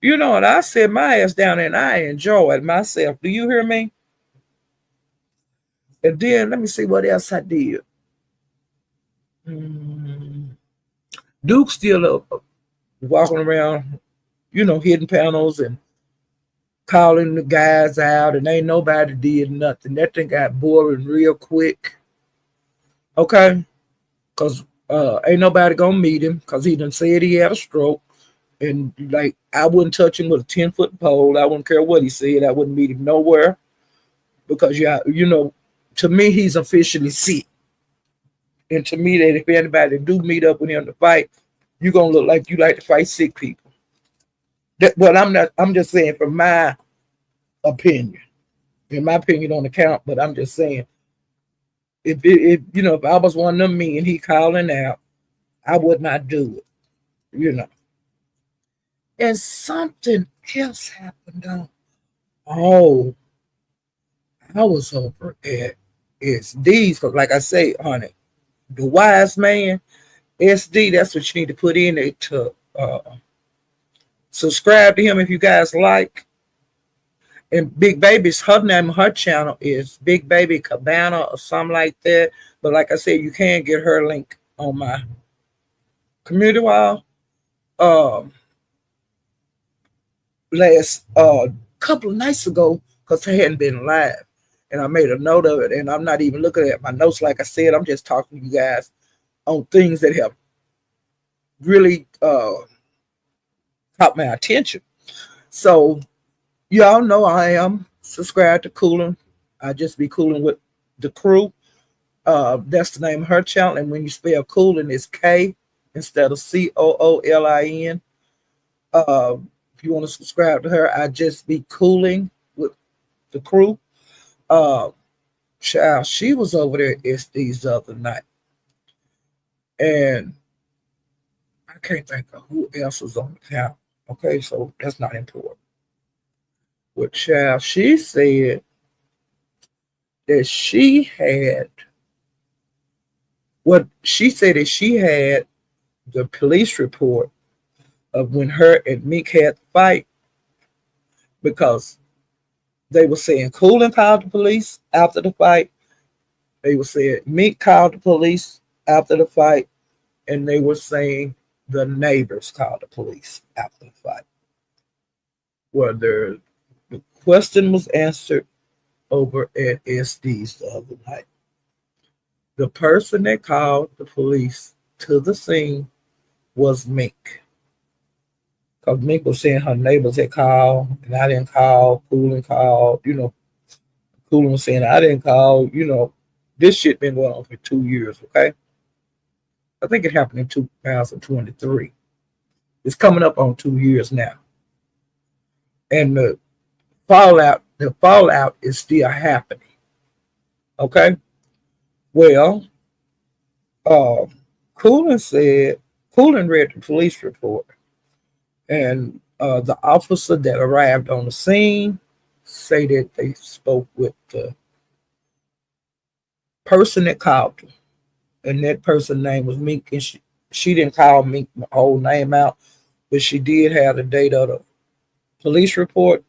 You know, and I set my ass down and I enjoyed myself. Do you hear me? And then let me see what else I did. Duke's still walking around, you know, hitting panels and calling the guys out, and ain't nobody did nothing. That thing got boring real quick. Okay? Because ain't nobody gonna meet him because he done said he had a stroke. And like, I wouldn't touch him with a 10-foot pole. I wouldn't care what he said. I wouldn't meet him nowhere because, you know, to me, he's officially sick. And to me, that if anybody do meet up with him to fight, you're gonna look like you like to fight sick people. But I'm just saying from my opinion. In my opinion on the count, but I'm just saying if you know, if I was one of them men he calling out, I would not do it, you know. And something else happened on. Oh, I was over at SD's because like I say, honey, the wise man, SD, that's what you need to put in there to subscribe to him if you guys like. And Big Baby's, her name, her channel is Big Baby Cabana or something like that. But like I said, you can get her link on my community wall. Last couple of nights ago, because I hadn't been live, and I made a note of it, and I'm not even looking at my notes. Like I said, I'm just talking to you guys on things that have really caught my attention. So y'all know I am subscribed to Cooling. I just be cooling with the crew. That's the name of her channel. And when you spell Cooling, it's K instead of COOLIN. If you want to subscribe to her, I just be cooling with the crew. Child, she was over there at SD's the other night. And I can't think of who else was on the channel. Okay, so that's not important. But child, she said that she had the police report of when her and Meek had the fight because they were saying Cooling called the police after the fight. They were saying Meek called the police after the fight, and they were saying the neighbors called the police after the fight. Whether the question was answered over at SD's the other night. The person that called the police to the scene was Meek. Because Meek was saying her neighbors had called, and I didn't call. Cooling called, you know. Cooling was saying I didn't call, you know. This shit been going on for 2 years, okay? I think it happened in 2023. It's coming up on 2 years now. And the fallout is still happening. Okay? Well, Cooling read the police report. And the officer that arrived on the scene say that they spoke with the person that called them. And that person's name was Meek. And she didn't call Meek the whole name out, but she did have the date of the police report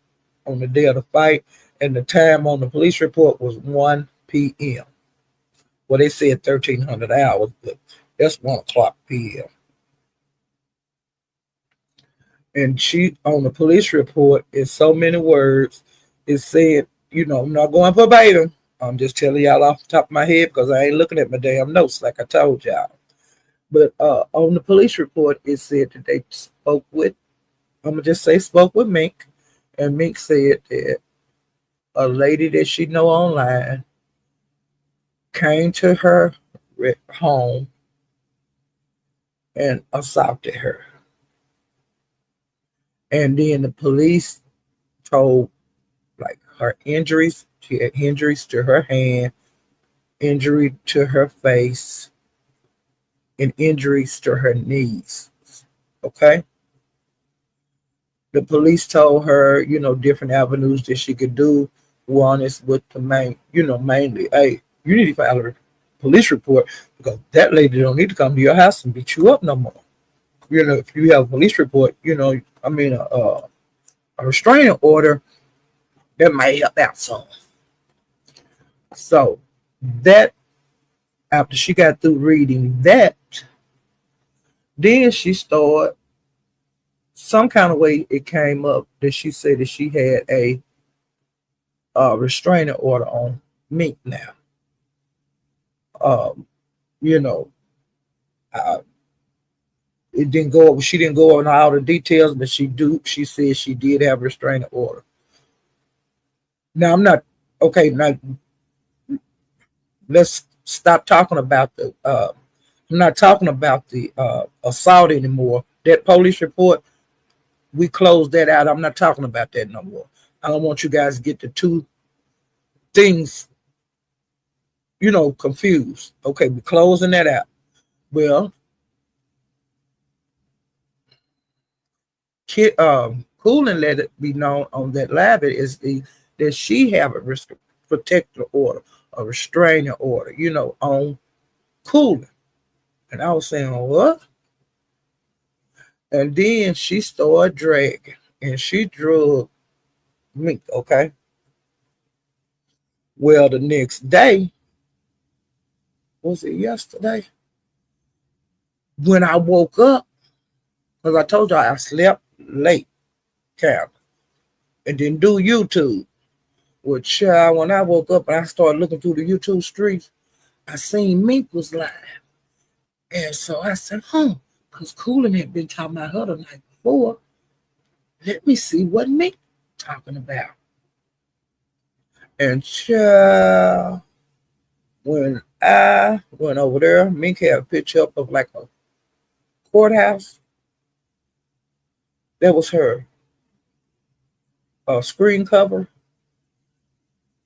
on the day of the fight. And the time on the police report was 1 p.m. Well, they said 1,300 hours, but that's 1 o'clock p.m. And she, on the police report, in so many words, it said, you know, I'm not going verbatim. I'm just telling y'all off the top of my head because I ain't looking at my damn notes like I told y'all. But on the police report, it said that they spoke with, I'm going to just say spoke with Mink. And Mink said that a lady that she know online came to her home and assaulted her. And then the police told like her injuries. She had injuries to her hand, injury to her face, and injuries to her knees. Okay? The police told her, different avenues that she could do. One is with the mainly, hey, you need to file a police report because that lady don't need to come to your house and beat you up no more. If you have a police report, a restraining order, that might help out some. So that after she got through reading that, then she started some kind of way it came up that she said that she had a restraining order on Mink now. Um, you know, uh, it didn't go over. She didn't go over all the details, but she said she did have a restraining order. Now I'm not okay. Now let's stop talking about the. I'm not talking about the assault anymore. That police report, we closed that out. I'm not talking about that no more. I don't want you guys to get the two things, confused. Okay, we're closing that out. Well, Cooling let it be known on that lab is that she have a protective order, a restraining order, on Cooling. And I was saying, what? And then she started dragging, and she drug me. Okay. Well, the next day, was it yesterday? When I woke up, because I told y'all I slept late, Carol, and didn't do YouTube. Well, child, when I woke up and I started looking through the YouTube streets, I seen Mink was live. And so I said, because Cooling had been talking about her the night before. Let me see what Mink talking about. And child, when I went over there, Mink had a picture up of like a courthouse. That was her screen cover.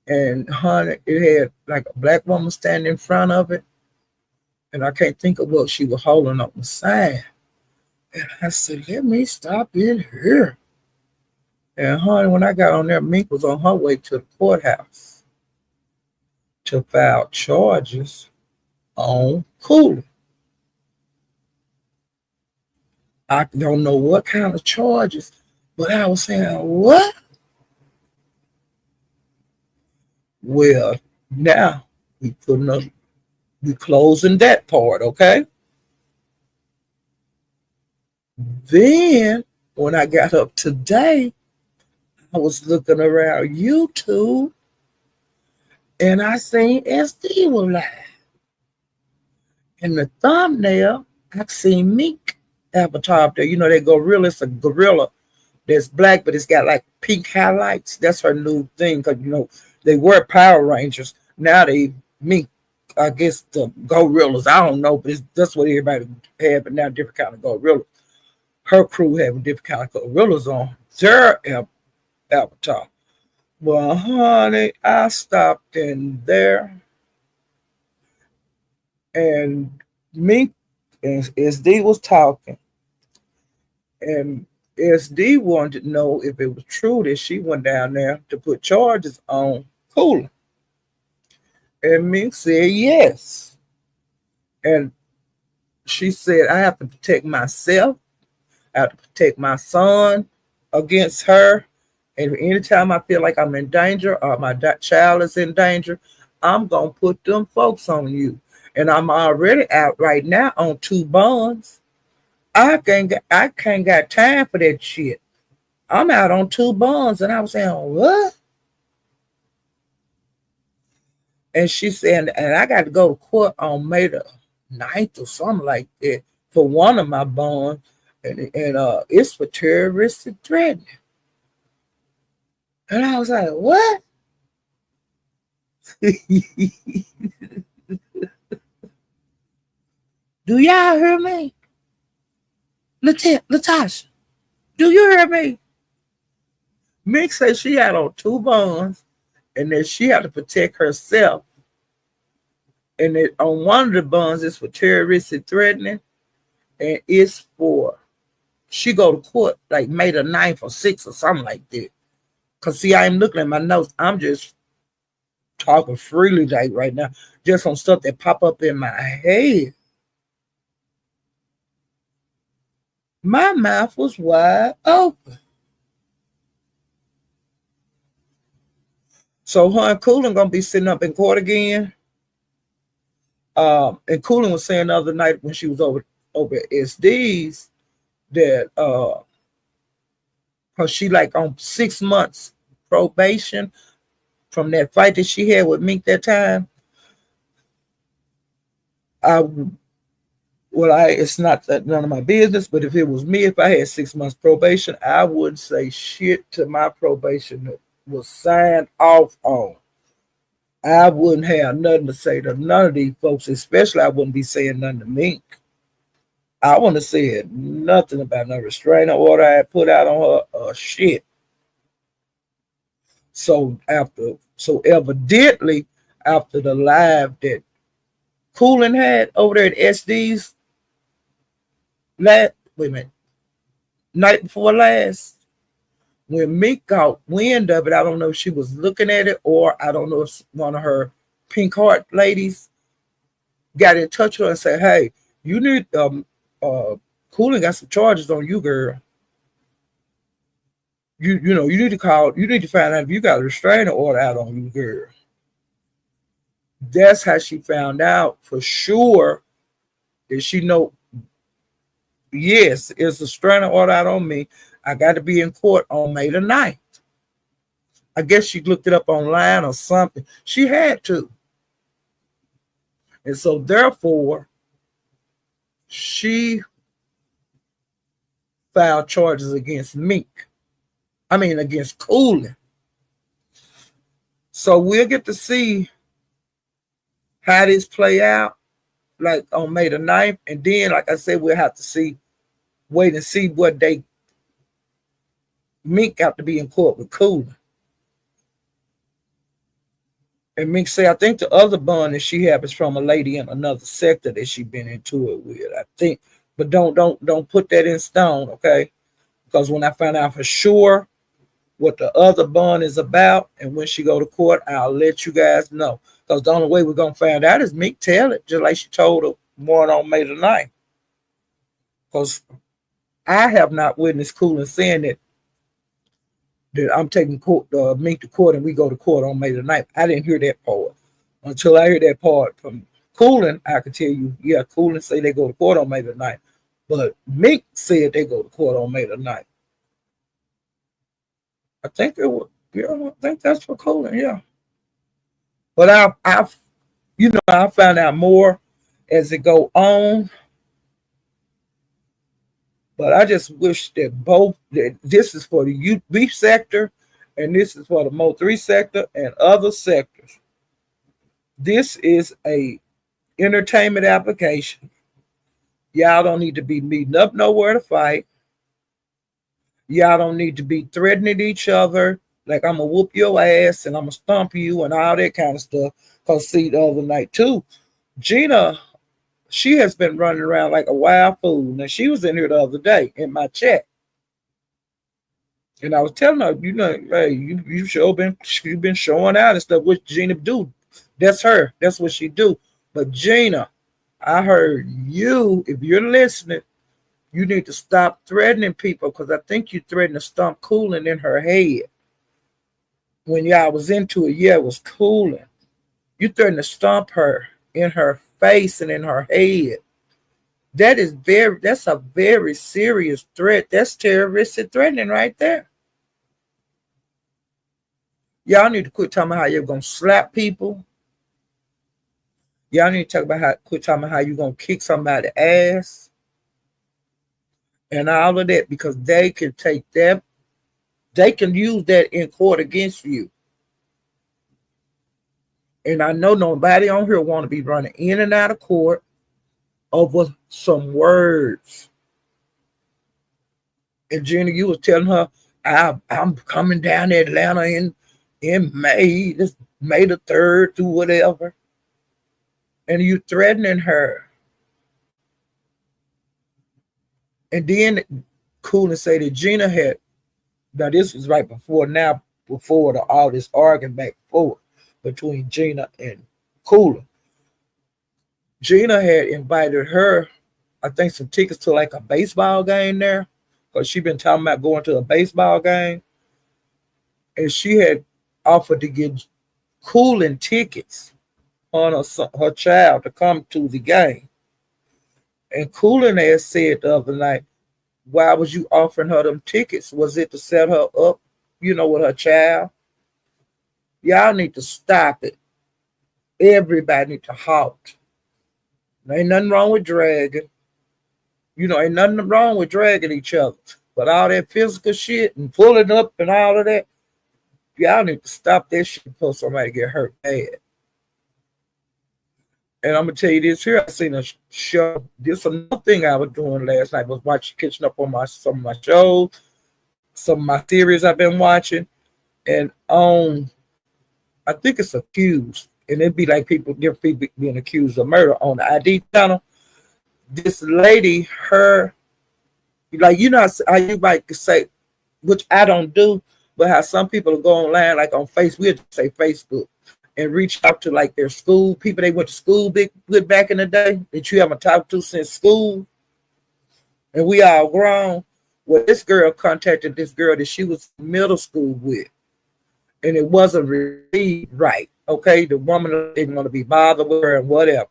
And honey, it had like a black woman standing in front of it. And I can't think of what she was holding up the sign. And I said, let me stop in here. And honey, when I got on there, Mink was on her way to the courthouse to file charges on Cooling. I don't know what kind of charges, but I was saying, what? Well, now we closing that part, okay? Then when I got up today, I was looking around YouTube and I seen SD was live. In the thumbnail, I seen Mink avatar up there. That gorilla, it's a gorilla that's black, but it's got like pink highlights. That's her new thing because, they were Power Rangers. Now they Mink, I guess the gorillas. I don't know, but that's what everybody had, but now different kind of gorillas. Her crew having different kind of gorillas on their avatar. Well, honey, I stopped in there and Mink and SD was talking. And SD wanted to know if it was true that she went down there to put charges on Cooling. And Mink said yes. And she said, I have to protect myself. I have to protect my son against her. And anytime I feel like I'm in danger or my child is in danger, I'm going to put them folks on you. And I'm already out right now on 2 bonds. I can't got time for that shit. I'm out on 2 bonds. And I was saying, what? And she said, and I got to go to court on May the 9th or something like that for one of my bonds. And it's for terroristic threatening. And I was like, what? Do y'all hear me? Latasha, do you hear me? Mick said she had on two bonds and that she had to protect herself. And that on one of the bonds, it's for terroristic threatening. And it's for, she go to court like May the 9th or 6th or something like that. Because, see, I ain't looking at my notes. I'm just talking freely like right now, just on stuff that pop up in my head. My mouth was wide open. So her and Coolin gonna be sitting up in court again. And Coolin was saying the other night when she was over at SD's that cause she like on 6 months probation from that fight that she had with Mink that time. It's not that none of my business, but if it was me, if I had 6 months probation, I wouldn't say shit to my probation that was signed off on. I wouldn't have nothing to say to none of these folks, especially I wouldn't be saying nothing to Mink. I wouldn't have said nothing about no restraining order I had put out on her or shit. So evidently, after the live that Coolin had over there at SD's night before last, when Mink got wind of it, I don't know if she was looking at it or I don't know if one of her Pink Heart ladies got in touch with her and said, hey, you need Coolin got some charges on you, girl. You need to find out if you got a restraining order out on you, girl. That's how she found out for sure that she know, yes, it's a restraining order out on me. I got to be in court on May the 9th. I guess she looked it up online or something. She had to. And so therefore, she filed charges against against Coolin. So we'll get to see how this play out, like on May the 9th. And then, like I said, we'll have to wait and see what day Mink got to be in court with Coolin. And Mink say, I think the other bond that she have is from a lady in another sector that she been into it with, I think. But don't put that in stone, okay? Because when I find out for sure what the other bond is about and when she go to court, I'll let you guys know. Because the only way we're going to find out is Mink tell it, just like she told her more on May the 9th. Because I have not witnessed Coolin saying that I'm taking Mink to court and we go to court on May the 9th. I didn't hear that part. Until I heard that part from Coolin, I could tell you, yeah, Coolin say they go to court on May the 9th. But Mink said they go to court on May the 9th. I think I think that's for Coolin, yeah. But I found out more as it go on. But I just wish that this is for the youth beef sector and this is for the Mo 3 sector and other sectors. This is a entertainment application. Y'all don't need to be meeting up nowhere to fight. Y'all don't need to be threatening each other like I'm going to whoop your ass and I'm going to stomp you and all that kind of stuff. Because see, the other night too, Gina, she has been running around like a wild fool. Now, she was in here the other day in my chat. And I was telling her, hey, you've been showing out and stuff. What Gina do? That's her. That's what she do. But Gina, I heard you, if you're listening, you need to stop threatening people because I think you threatened to stomp Coolin in her head. When y'all was into it, yeah, it was Coolin. You threatened to stomp her in her face and in her head. That's a very serious threat. That's terroristic threatening right there. Y'all need to quit talking about how you're going to slap people Y'all need to talk about quit talking about how you gonna kick somebody's ass and all of that because they can take that, they can use that in court against you. And I know nobody on here want to be running in and out of court over some words. And Jenny, you was telling her, I'm coming down to Atlanta in May, this May the 3rd through whatever. And you threatening her. And then Cool and say that Gina had, now this was right before all this arguing back and forth between Gina and Cooler. Gina had invited her, I think, some tickets to like a baseball game there because she been talking about going to a baseball game. And she had offered to give Cooling tickets on her child to come to the game. And Cooling had said the other night, why was you offering her them tickets? Was it to set her up, with her child? Y'all need to stop it. Everybody need to halt. There ain't nothing wrong with dragging. Ain't nothing wrong with dragging each other. But all that physical shit and pulling up and all of that, y'all need to stop that shit before somebody get hurt bad. And I'm gonna tell you this here. I seen a show. This another thing I was doing last night was catching up on some of my shows, some of my series I've been watching, and I think it's accused, and it'd be like different people being accused of murder on the ID channel. This lady, how you might say, which I don't do, but how some people go online, like on Facebook, we'll just say Facebook, and reach out to like their school people they went to school with back in the day that you haven't talked to since school, and we all grown. Well, this girl contacted this girl that she was in middle school with, and it wasn't really right. Okay, the woman didn't want to be bothered with her and whatever,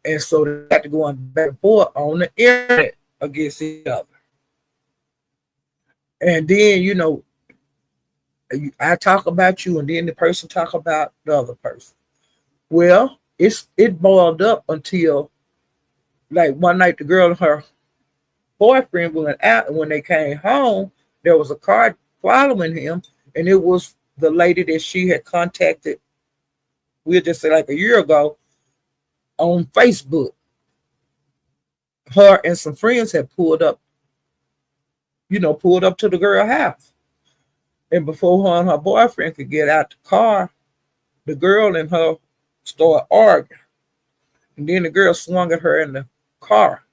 and so they had to go on back and forth on the internet against each other. And then I talk about you, and then the person talk about the other person. Well, it boiled up until like one night the girl and her boyfriend went out, and when they came home, there was a car following him, and it was the lady that she had contacted, we'll just say like a year ago, on Facebook. Her and some friends had pulled up to the girl's house. And before her and her boyfriend could get out the car, the girl and her started arguing. And then the girl swung at her in the car.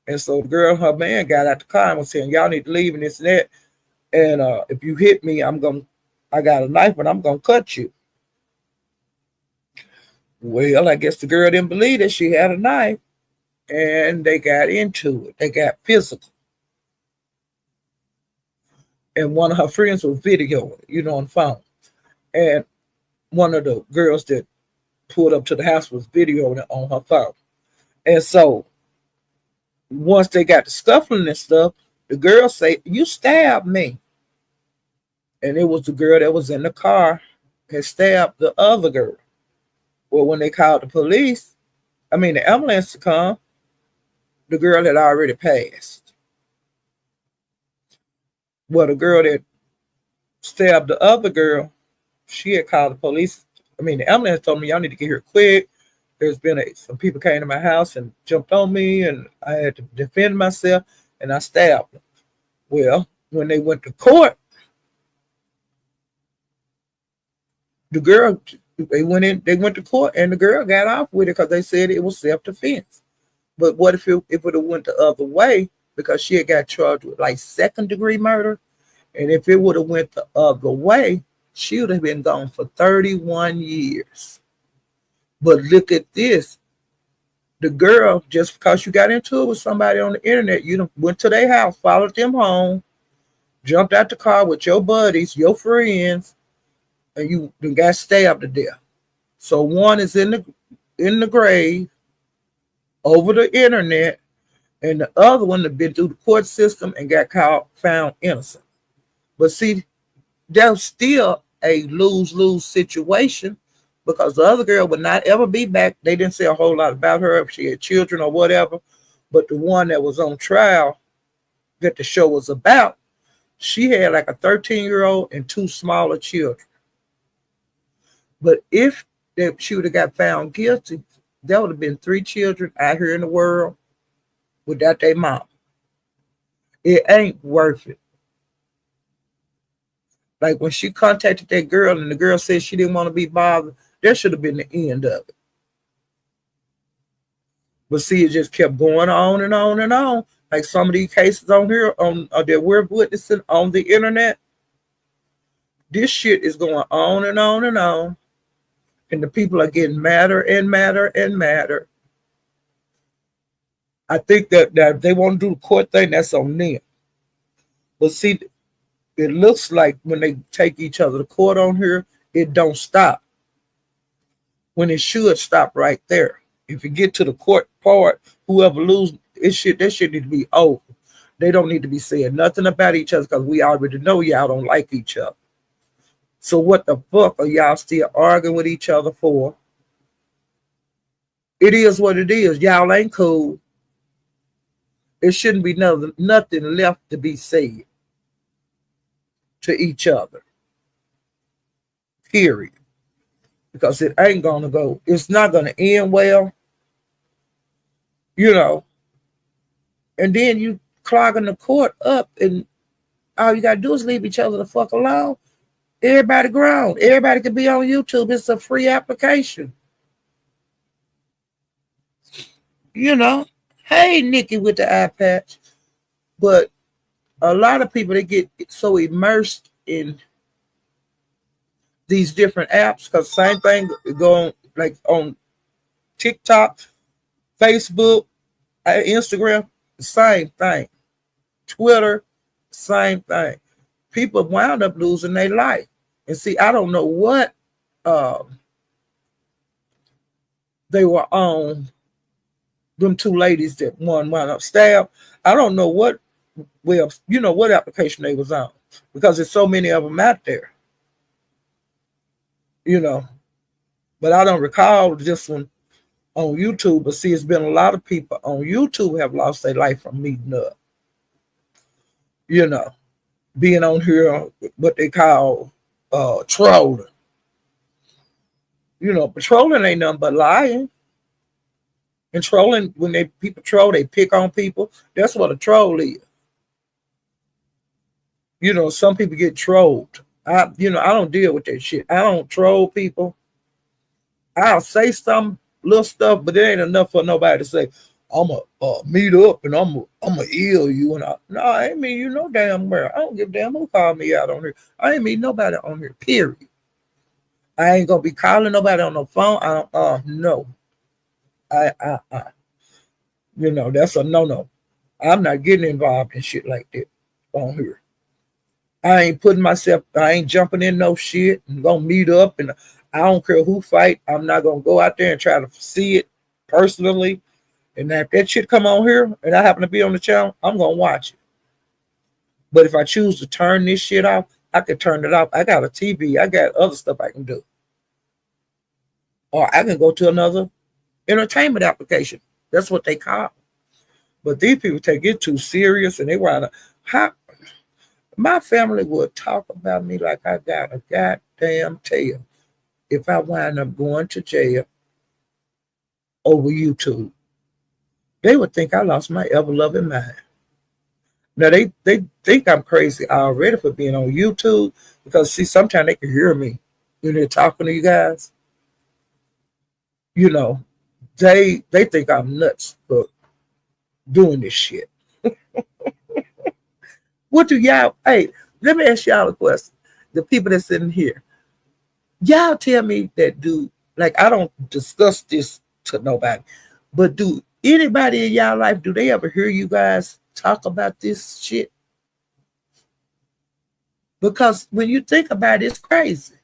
And so the girl and her man got out the car and was saying, y'all need to leave and this and that. And if you hit me, I got a knife and I'm going to cut you. Well, I guess the girl didn't believe that she had a knife. And they got into it. They got physical. And one of her friends was videoing it, on the phone. And one of the girls that pulled up to the house was videoing it on her phone. And so once they got the scuffling and stuff, the girl said, you stabbed me. And it was the girl that was in the car had stabbed the other girl. Well, when they called the ambulance to come, the girl had already passed. Well, the girl that stabbed the other girl, she had called the police. The ambulance told me, y'all need to get here quick. There's been some people came to my house and jumped on me, and I had to defend myself, and I stabbed them. Well, when they went to court, they went to court, and the girl got off with it because they said it was self-defense. But what if it would have went the other way, because she had got charged with like second-degree murder, and if it would have went the other way, she would have been gone for 31 years. But look at this. The girl, just because you got into it with somebody on the internet, you went to their house, followed them home, jumped out the car with your buddies, your friends, and you got stabbed to death. So one is in the grave over the internet, and the other one had been through the court system and got found innocent. But see, that's still a lose-lose situation because the other girl would not ever be back. They didn't say a whole lot about her if she had children or whatever. But the one that was on trial that the show was about, she had like a 13-year-old and two smaller children. But if she would have got found guilty, there would have been 3 children out here in the world without their mom. It ain't worth it. Like when she contacted that girl and the girl said she didn't want to be bothered, that should have been the end of it. But see, it just kept going on and on and on. Like some of these cases on here that we're witnessing on the internet, this shit is going on and on and on. And the people are getting madder and madder and madder. I think that if they want to do the court thing, that's on them. But see, it looks like when they take each other to court on here, it don't stop. When it should stop right there. If you get to the court part, whoever loses, that shit need to be over. They don't need to be saying nothing about each other because we already know y'all don't like each other. So what the fuck are y'all still arguing with each other for? It is what it is. Y'all ain't cool. There shouldn't be nothing left to be said to each other. Period. Because it ain't going to go. It's not going to end well. You know. And then you clogging the court up and all you got to do is leave each other the fuck alone. Everybody grown. Everybody can be on YouTube. It's a free application. You know. Hey, Nikki with the eye patch. But a lot of people, they get so immersed in these different apps because same thing going like on TikTok, Facebook, Instagram, same thing. Twitter, same thing. People wound up losing their life. And see, I don't know what they were on. Them 2 ladies that one wound up stabbed. I don't know what what application they was on because there's so many of them out there. You know, but I don't recall this one on YouTube. But see, it's been a lot of people on YouTube have lost their life from meeting up. You know, being on here, what they call trolling. You know, but trolling ain't nothing but lying. And trolling, when people troll, they pick on people. That's what a troll is. You know, some people get trolled. I don't deal with that shit. I don't troll people. I'll say some little stuff, but it ain't enough for nobody to say, I'm a meet up and I'm a ill you. And I ain't mean you no damn well. I don't give a damn who called me out on here. I ain't mean nobody on here, period. I ain't gonna be calling nobody on the phone. No. You know, that's a no. I'm not getting involved in shit like that on here. I ain't jumping in no shit and gonna meet up, and I don't care who fight. I'm not gonna go out there and try to see it personally. And if that shit come on here and I happen to be on the channel, I'm gonna watch it. But if I choose to turn this shit off, I can turn it off. I got a TV, I got other stuff I can do. Or I can go to another entertainment application. That's what they call it. But these people take it too serious and they want to. My family would talk about me like I got a goddamn tail if I wind up going to jail over YouTube. They would think I lost my ever-loving mind. Now, they think I'm crazy already for being on YouTube because, see, sometimes they can hear me when they're talking to you guys. You know, they think I'm nuts for doing this shit. What do y'all, hey, let me ask y'all a question. The people that's sitting here, y'all tell me that like I don't discuss this to nobody, but do anybody in y'all life, do they ever hear you guys talk about this shit? Because when you think about it, it's crazy.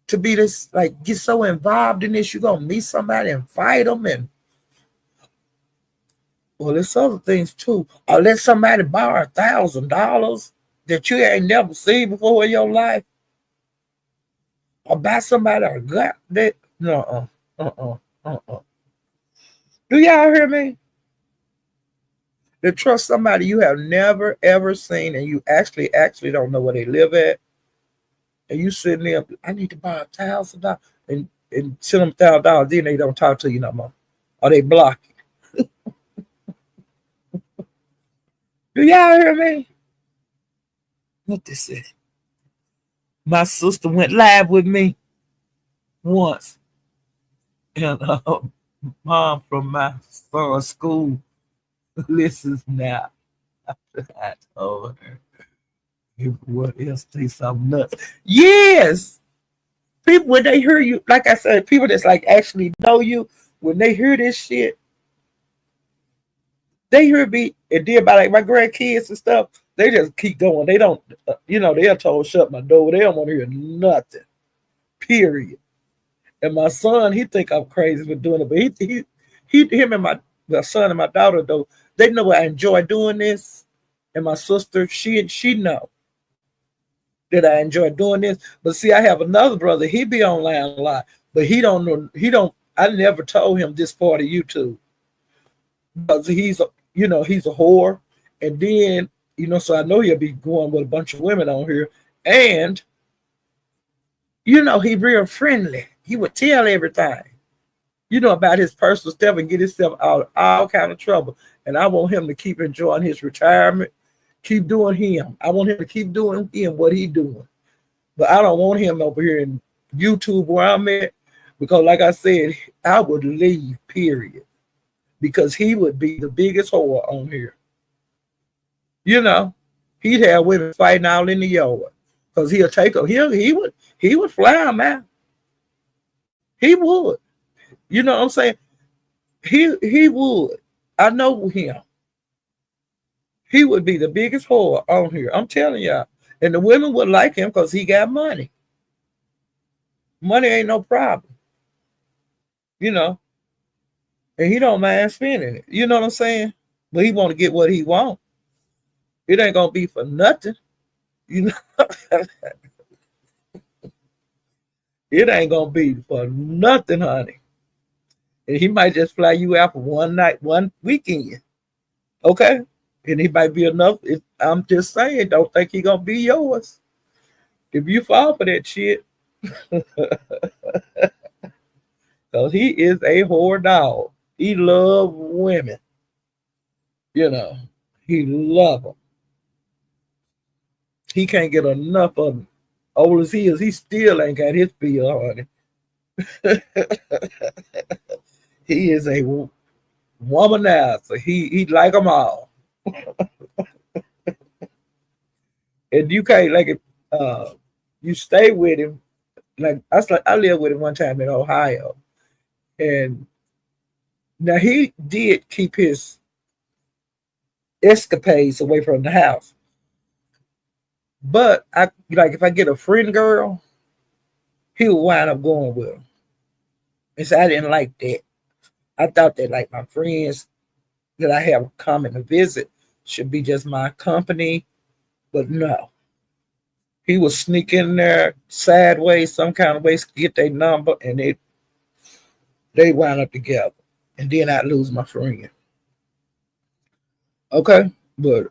To be this, like, get so involved in this, you're going to meet somebody and fight them and well, there's other things too. Or let somebody borrow $1,000 that you ain't never seen before in your life. or buy somebody a got that. No, uh. Do y'all hear me? To trust somebody you have never ever seen and you actually don't know where they live at, and you sitting there, I need to buy $1,000 and send them $1,000, then they don't talk to you no more. Or they block you. Do y'all hear me? What this is? My sister went live with me once. And mom from my son's school listens now. I told her, what else say something nuts? Yes. People, when they hear you, like I said, people that's like actually know you, when they hear this shit, they hear me, and then by like my grandkids and stuff, they just keep going. They don't, they're told shut my door. They don't want to hear nothing. Period. And my son, he think I'm crazy for doing it, but him and my son and my daughter though, they know I enjoy doing this. And my sister, she know that I enjoy doing this. But see, I have another brother. He be online a lot, but he don't know. He don't. I never told him this part of YouTube because he's a whore, and then so I know he'll be going with a bunch of women on here, and he real friendly. He would tell everything, about his personal stuff and get himself out of all kind of trouble. And I want him to keep enjoying his retirement, keep doing him. I want him to keep doing him what he doing. But I don't want him over here in YouTube where I'm at, because like I said, I would leave, period. Because he would be the biggest whore on here. He'd have women fighting out in the yard. Because he'll take them. He would fly them out. He would. You know what I'm saying? He would. I know him. He would be the biggest whore on here. I'm telling y'all. And the women would like him because he got money. Money ain't no problem. And he don't mind spending it. You know what I'm saying? But he want to get what he want. It ain't gonna be for nothing. It ain't gonna be for nothing, honey. And he might just fly you out for one night, one weekend. Okay? And he might be enough. I'm just saying, don't think he gonna be yours. If you fall for that shit. Because he is a whore dog. He love women. He love them. He can't get enough of them. Old as he is, he still ain't got his fill, honey. He is a womanizer. He like them all. And you can't you stay with him. Like I lived with him one time in Ohio, and now he did keep his escapades away from the house. But if I get a friend girl, he would wind up going with her. And so I didn't like that. I thought that like my friends that I have coming to visit should be just my company. But no. He would sneak in there sideways, some kind of ways, get their number, and they wind up together. And then I'd lose my friend. Okay? But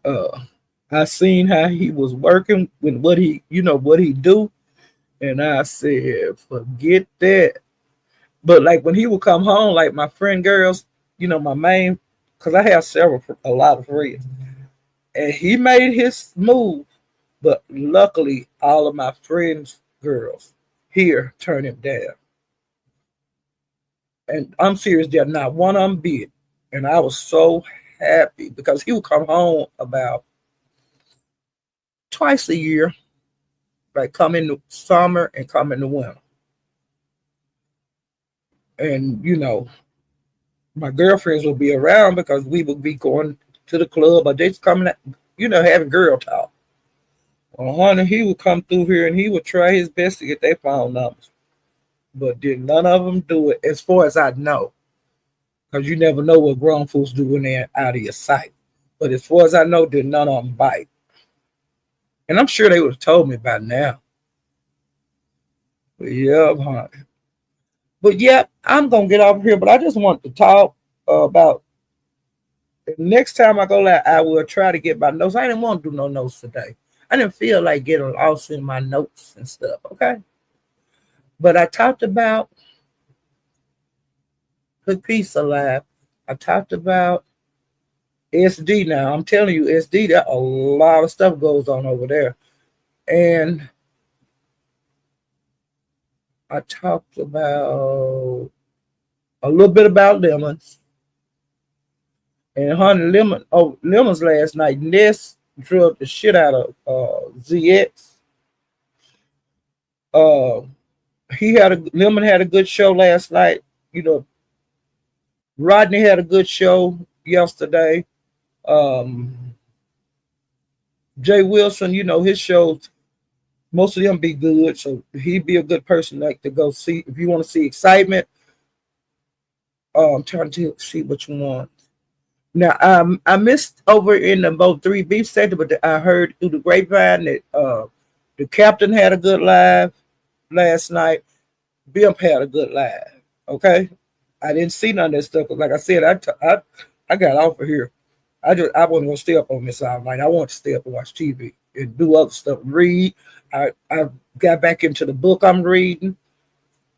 I seen how he was working with what he do. And I said, forget that. But like when he would come home, like my friend girls, my main, because I have a lot of friends. And he made his move. But luckily, all of my friends' girls here turned him down. And I'm serious, they're not one of them bit. And I was so happy because he would come home about twice a year, like come in the summer and come in the winter. And, my girlfriends would be around because we would be going to the club or just coming, having girl talk. Well, honey, he would come through here and he would try his best to get their phone numbers. But did none of them do it, as far as I know. Because you never know what grown folks do when they're out of your sight. But as far as I know, did none of them bite. And I'm sure they would have told me by now. Yeah, honey. But yeah, I'm gonna get off here. But I just want to talk about next time I go live. I will try to get my notes. I didn't want to do no notes today. I didn't feel like getting lost in my notes and stuff. Okay, but I talked about the peace alive. I talked about SD. Now I'm telling you, SD. That a lot of stuff goes on over there, and I talked about a little bit about lemons. And honey, lemons last night. Ness drilled the shit out of ZX. Uh, Lemon had a good show last night. You know, Rodney had a good show yesterday. Um, Jay Wilson, his shows, most of them be good. So he'd be a good person like to go see if you want to see excitement. I'm trying to see what you want. Now, I missed over in the Boat 3 Beef Center, but I heard through the grapevine that the captain had a good live last night. Bimp had a good live. Okay, I didn't see none of that stuff. Like I said, I got off of here. I wasn't gonna stay up on this all night. I want to stay up and watch TV and do other stuff, read. I got back into the book I'm reading.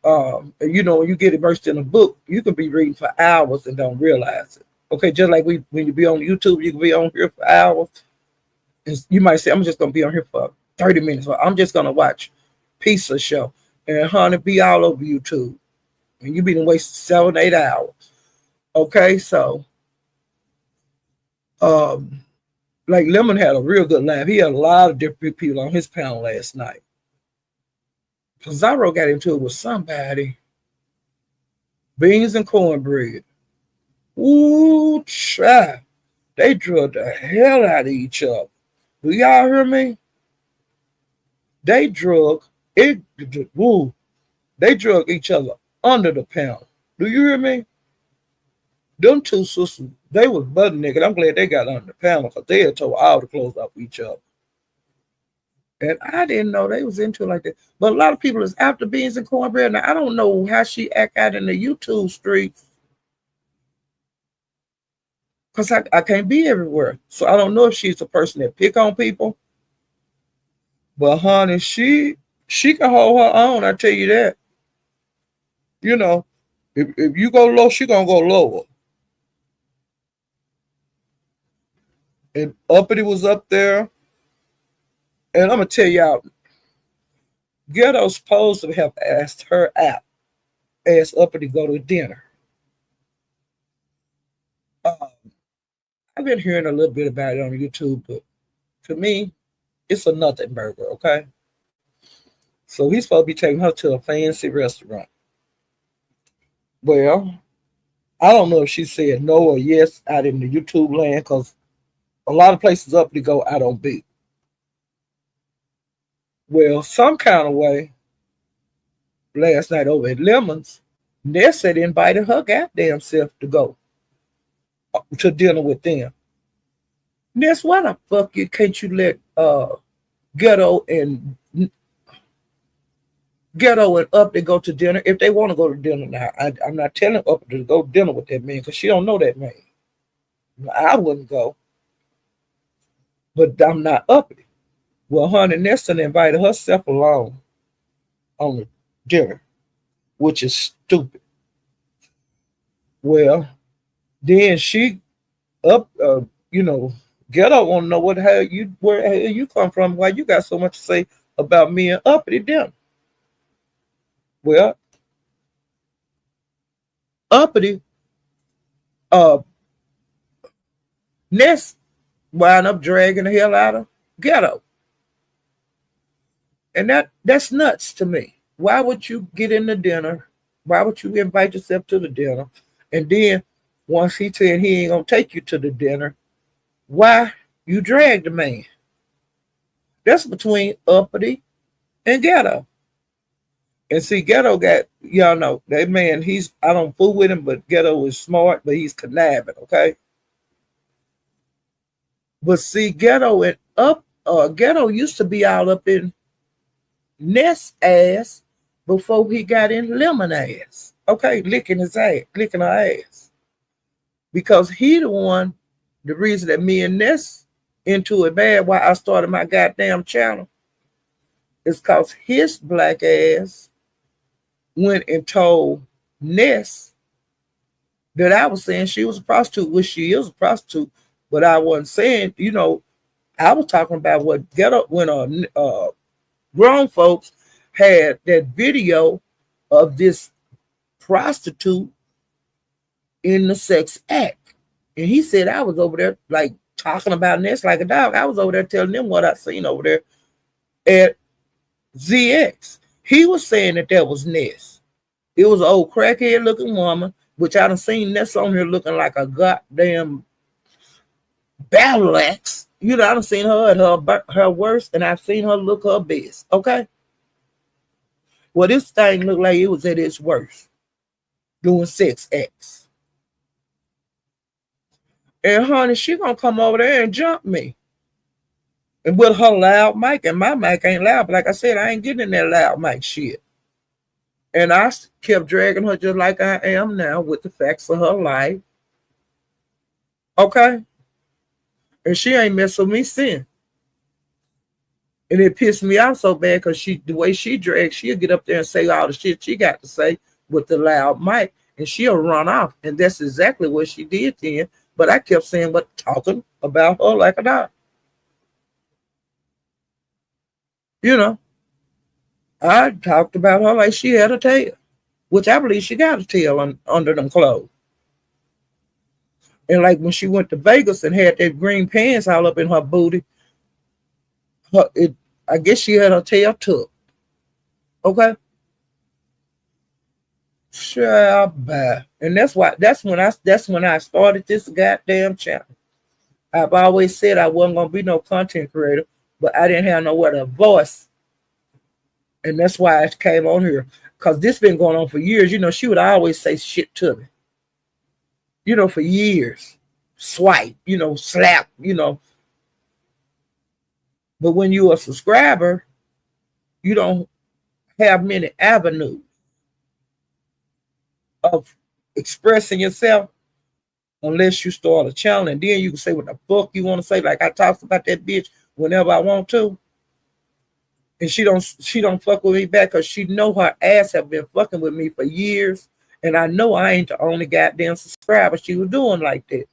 And when you get immersed in a book, you can be reading for hours and don't realize it. Okay, just like when you be on YouTube, you can be on here for hours. And you might say, I'm just gonna be on here for 30 minutes. Or I'm just gonna watch Pizza Show. And honey, be all over YouTube. And you be done wasted 7, 8 hours. Okay, so like Lemon had a real good laugh. He had a lot of different people on his panel last night. Pizarro got into it with somebody. Beans and cornbread. Ooh, child. They drilled the hell out of each other. Do y'all hear me? They drug it. Woo. They drug each other under the panel. Do you hear me? Them two sisters, they was butt naked. I'm glad they got under the panel because they had tore all the clothes off each other. And I didn't know they was into it like that. But a lot of people is after beans and cornbread. Now, I don't know how she act out in the YouTube streets because I can't be everywhere. So I don't know if she's a person that pick on people. But honey, she can hold her own. I tell you that. If you go low, she gonna go lower. And Uppity was up there, and I'm gonna tell y'all, Ghetto's supposed to have asked her out, asked Uppity to go to dinner. I've been hearing a little bit about it on YouTube, but to me, it's a nothing burger. Okay, so he's supposed to be taking her to a fancy restaurant. Well, I don't know if she said no or yes out in the YouTube land because a lot of places up to go out on beat. Well, some kind of way, last night over at Lemons, Ness had invited her goddamn self to go to dinner with them. Ness, why the fuck can't you let Ghetto and Up to go to dinner if they want to go to dinner now? I'm not telling Up to go to dinner with that man because she don't know that man. I wouldn't go, but I'm not Uppity. Well, honey, Nestor invited herself along on the dinner, which is stupid. Well, then she up, Ghetto want to know where the hell you come from, why you got so much to say about me and Uppity dinner. Well, Uppity, uh, Ness wound up dragging the hell out of Ghetto. And that's nuts to me. Why would you get in the dinner? Why would you invite yourself to the dinner? And then once he said he ain't gonna take you to the dinner, why you drag the man? That's between Uppity and Ghetto. And see, Ghetto got, y'all know, that man, I don't fool with him, but Ghetto is smart, but he's conniving, okay? But see, Ghetto used to be all up in Ness ass before he got in lemon ass. Okay, licking his ass, licking her ass. Because he the one, the reason that me and Ness into it bad, why I started my goddamn channel, is because his black ass went and told Ness that I was saying she was a prostitute, which she is a prostitute, but I wasn't saying, I was talking about what get up when grown folks had that video of this prostitute in the sex act. And he said I was over there like talking about Ness like a dog. I was over there telling them what I seen over there at ZX. He was saying that was Ness. It was an old crackhead looking woman, which I done seen Ness on here looking like a goddamn battle axe. I done seen her at her worst, and I've seen her look her best. Okay? Well, this thing looked like it was at its worst, doing sex acts. And honey, she gonna come over there and jump me. And with her loud mic, and my mic ain't loud, but like I said, I ain't getting in that loud mic shit. And I kept dragging her just like I am now with the facts of her life. Okay? And she ain't messed with me since. And it pissed me off so bad because the way she drags, she'll get up there and say all the shit she got to say with the loud mic, and she'll run off. And that's exactly what she did then. But I kept saying, but talking about her like a dog. I talked about her like she had a tail, which I believe she got a tail under them clothes. And like when she went to Vegas and had that green pants all up in her booty, I guess she had her tail tucked. Okay? Sure, bye. And that's when I started this goddamn channel. I've always said I wasn't gonna be no content creator, but I didn't have nowhere to voice. And that's why I came on here. Because this been going on for years. She would always say shit to me. For years. Swipe, slap, But when you're a subscriber, you don't have many avenues of expressing yourself unless you start a channel, and then you can say what the fuck you want to say. Like I talked about that bitch whenever I want to. And she don't fuck with me back because she know her ass have been fucking with me for years. And I know I ain't the only goddamn subscriber she was doing like that.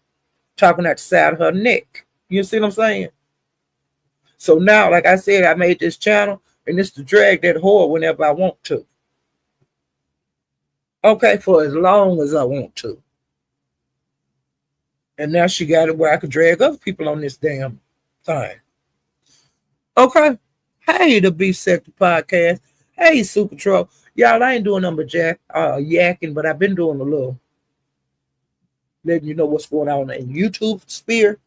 Talking at the side of her neck. You see what I'm saying? So now, like I said, I made this channel and it's to drag that whore whenever I want to. Okay, for as long as I want to. And now she got it where I could drag other people on this damn thing. Okay. Hey, the Beef Sector Podcast. Hey, Super Troll. Y'all, I ain't doing number yakking, but I've been doing a little letting you know what's going on in YouTube sphere.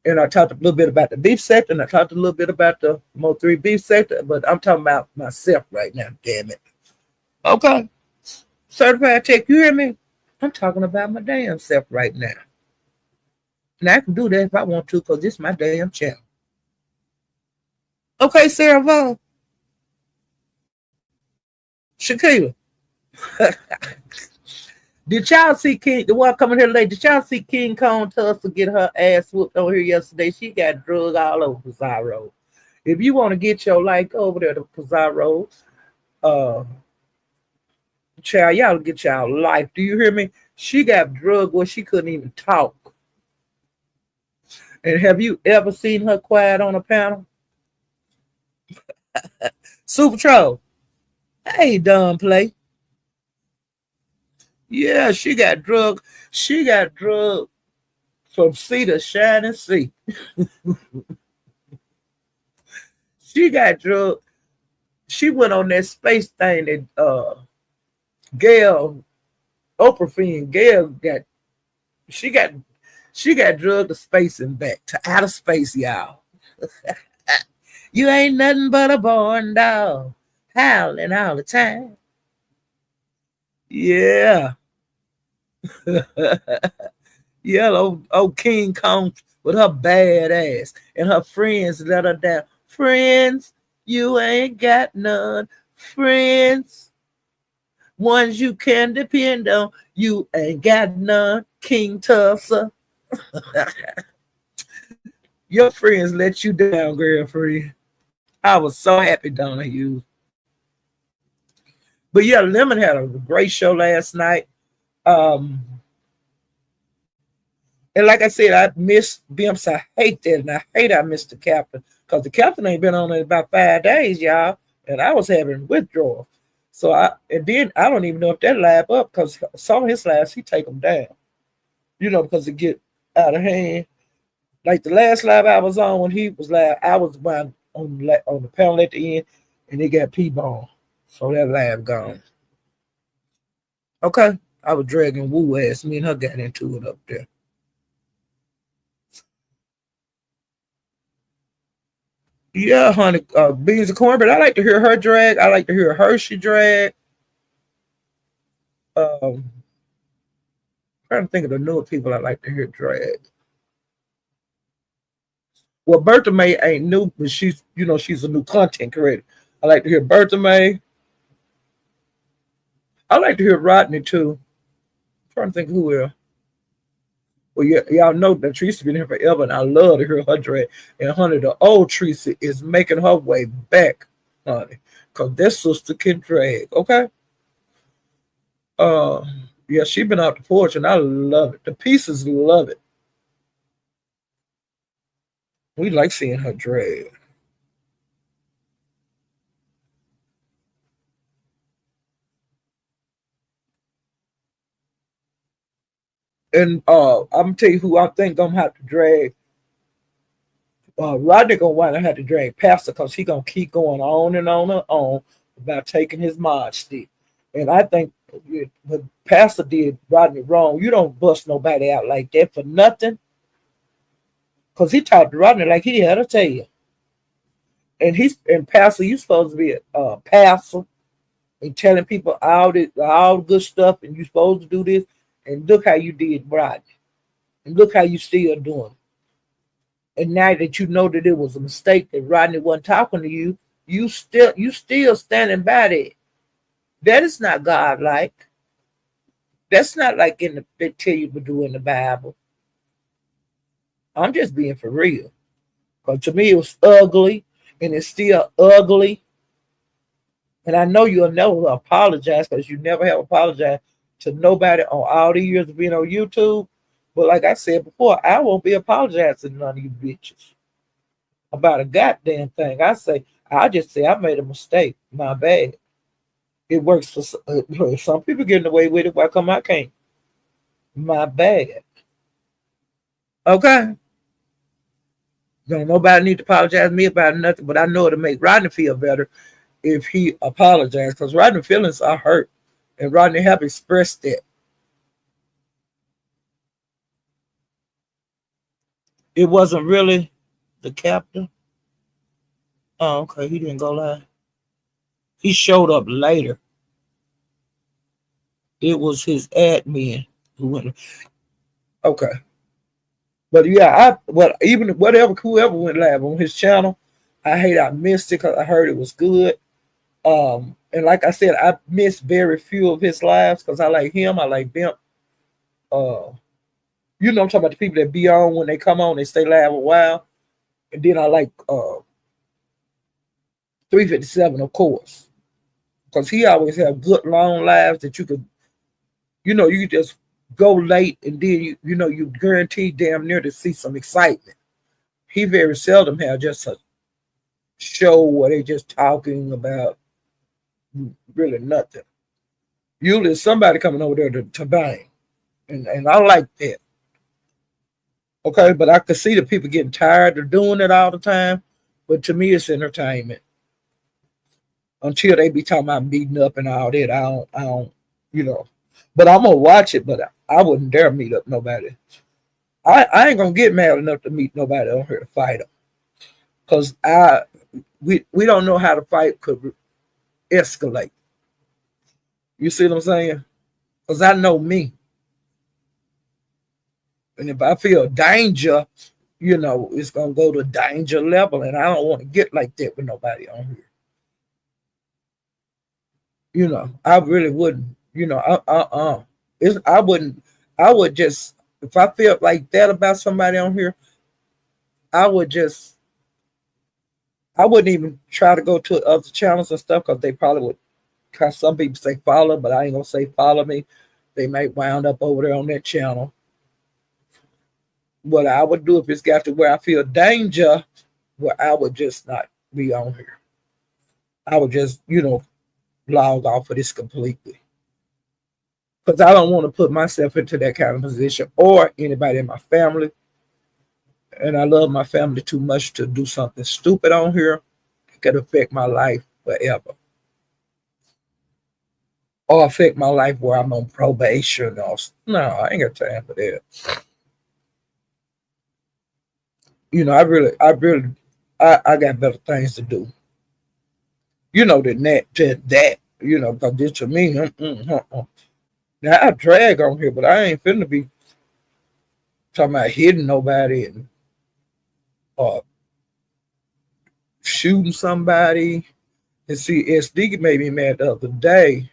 And I talked a little bit about the beef sector, and I talked a little bit about the Mo3 beef sector, but I'm talking about myself right now, damn it. Okay. Certified Tech, you hear me? I'm talking about my damn self right now. And I can do that if I want to, because this is my damn channel. Okay, Sarah Vaughn. Shakila. Did y'all see the one coming here late? Did y'all see King Kong Tussle get her ass whooped over here yesterday? She got drugged all over Pizarro. If you want to get your like over there to Pizarro, child, y'all get y'all life. Do you hear me? She got drugged where she couldn't even talk. And have you ever seen her quiet on a panel? Super Troll. Hey, dumb play. Yeah, she got drugged. She got drugged from sea to shining sea. She got drugged. She went on that space thing that Gail, Oprah friend Gail she got drugged to space and back, to outer space, y'all. You ain't nothing but a born dog, howling all the time. Yeah. Yeah, old King Kong with her bad ass, and her friends let her down. Friends, you ain't got none. Friends, ones you can depend on. You ain't got none, King Tussle. Your friends let you down, girlfriend. I was so happy, Donna Hughes. But yeah, Lemon had a great show last night. Um, and like I said, I missed Bimps. I hate that, and I hate I missed the captain because the captain ain't been on in about 5 days, y'all, and I was having withdrawal. So and then I don't even know if that live up because some of his lives he take them down, because it get out of hand. Like the last live I was on when he was live, I was on the panel at the end, and they got P-Bone, so that live gone. Okay, I was dragging Woo ass. Me and her got into it up there. Yeah, honey, beans and corn, but I like to hear her drag. I like to hear Hershey drag. Trying to think of the newer people I like to hear drag. Well, Bertha May ain't new, but she's a new content creator. I like to hear Bertha May. I like to hear Rodney too. I'm trying to think who else. Well, yeah, y'all know that Teresa been here forever, and I love to hear her drag. And honey, the old Teresa is making her way back, honey, because that sister can drag. Okay. Yeah, she been out the porch, and I love it. The pieces love it. We like seeing her drag. And I'm gonna tell you who I think I'm gonna have to drag. Rodney gonna want to have to drag Pastor because he gonna keep going on and on and on about taking his mod stick. And I think what Pastor did Rodney wrong. You don't bust nobody out like that for nothing. Cause he talked to Rodney like he had a tail. And Pastor, you supposed to be a pastor and telling people all the good stuff, and you supposed to do this. And look how you did Rodney. And look how you still doing. And now that you know that it was a mistake that Rodney wasn't talking to you, you still standing by that. That is not God-like. That's not like they tell you to do in the Bible. I'm just being for real. Because to me it was ugly, and it's still ugly. And I know you'll never apologize because you never have apologized to nobody on all the years of being on YouTube. But like I said before, I won't be apologizing to none of you bitches about a goddamn thing. I'll just say I made a mistake. My bad. It works for some people getting away with it. Why come I can't? My bad. Okay. Don't nobody need to apologize to me about nothing, but I know it'll make Rodney feel better if he apologized because Rodney's feelings are hurt, and Rodney have expressed that. It wasn't really the captain. Oh, okay. He didn't go live. He showed up later. It was his admin who went. Okay. But yeah, even whoever went live on his channel, I hate I missed it because I heard it was good. And like I said, I missed very few of his lives because I like him. I like Bimp. I'm talking about the people that be on when they come on, they stay live a while. And then I like 357, of course, because he always have good long lives that you could, you just go late and then you guarantee damn near to see some excitement. He very seldom have just a show where they just talking about really nothing. Usually somebody coming over there to bang. And I like that. Okay, but I could see the people getting tired of doing it all the time. But to me, it's entertainment. Until they be talking about meeting up and all that, I don't, But I'm gonna watch it, but I wouldn't dare meet up nobody. I ain't gonna get mad enough to meet nobody on here to fight them, cause we don't know how the fight could escalate. You see what I'm saying? Cause I know me, and if I feel danger, it's gonna go to danger level, and I don't want to get like that with nobody on here. I really wouldn't. It's, I wouldn't. I would just, if I felt like that about somebody on here, I would just, I wouldn't even try to go to other channels and stuff because they probably would. Cause some people say follow, but I ain't gonna say follow me. They might wound up over there on that channel. What I would do if it's got to where I feel danger, well, I would just not be on here. I would just, log off of this completely. Because I don't want to put myself into that kind of position or anybody in my family. And I love my family too much to do something stupid on here that could affect my life forever. Or affect my life where I'm on probation or no, I ain't got time for that. I got better things to do. Than that, because this to me, now I drag on here, but I ain't finna be talking about hitting nobody and uh shooting somebody. And see, SD made me mad the other day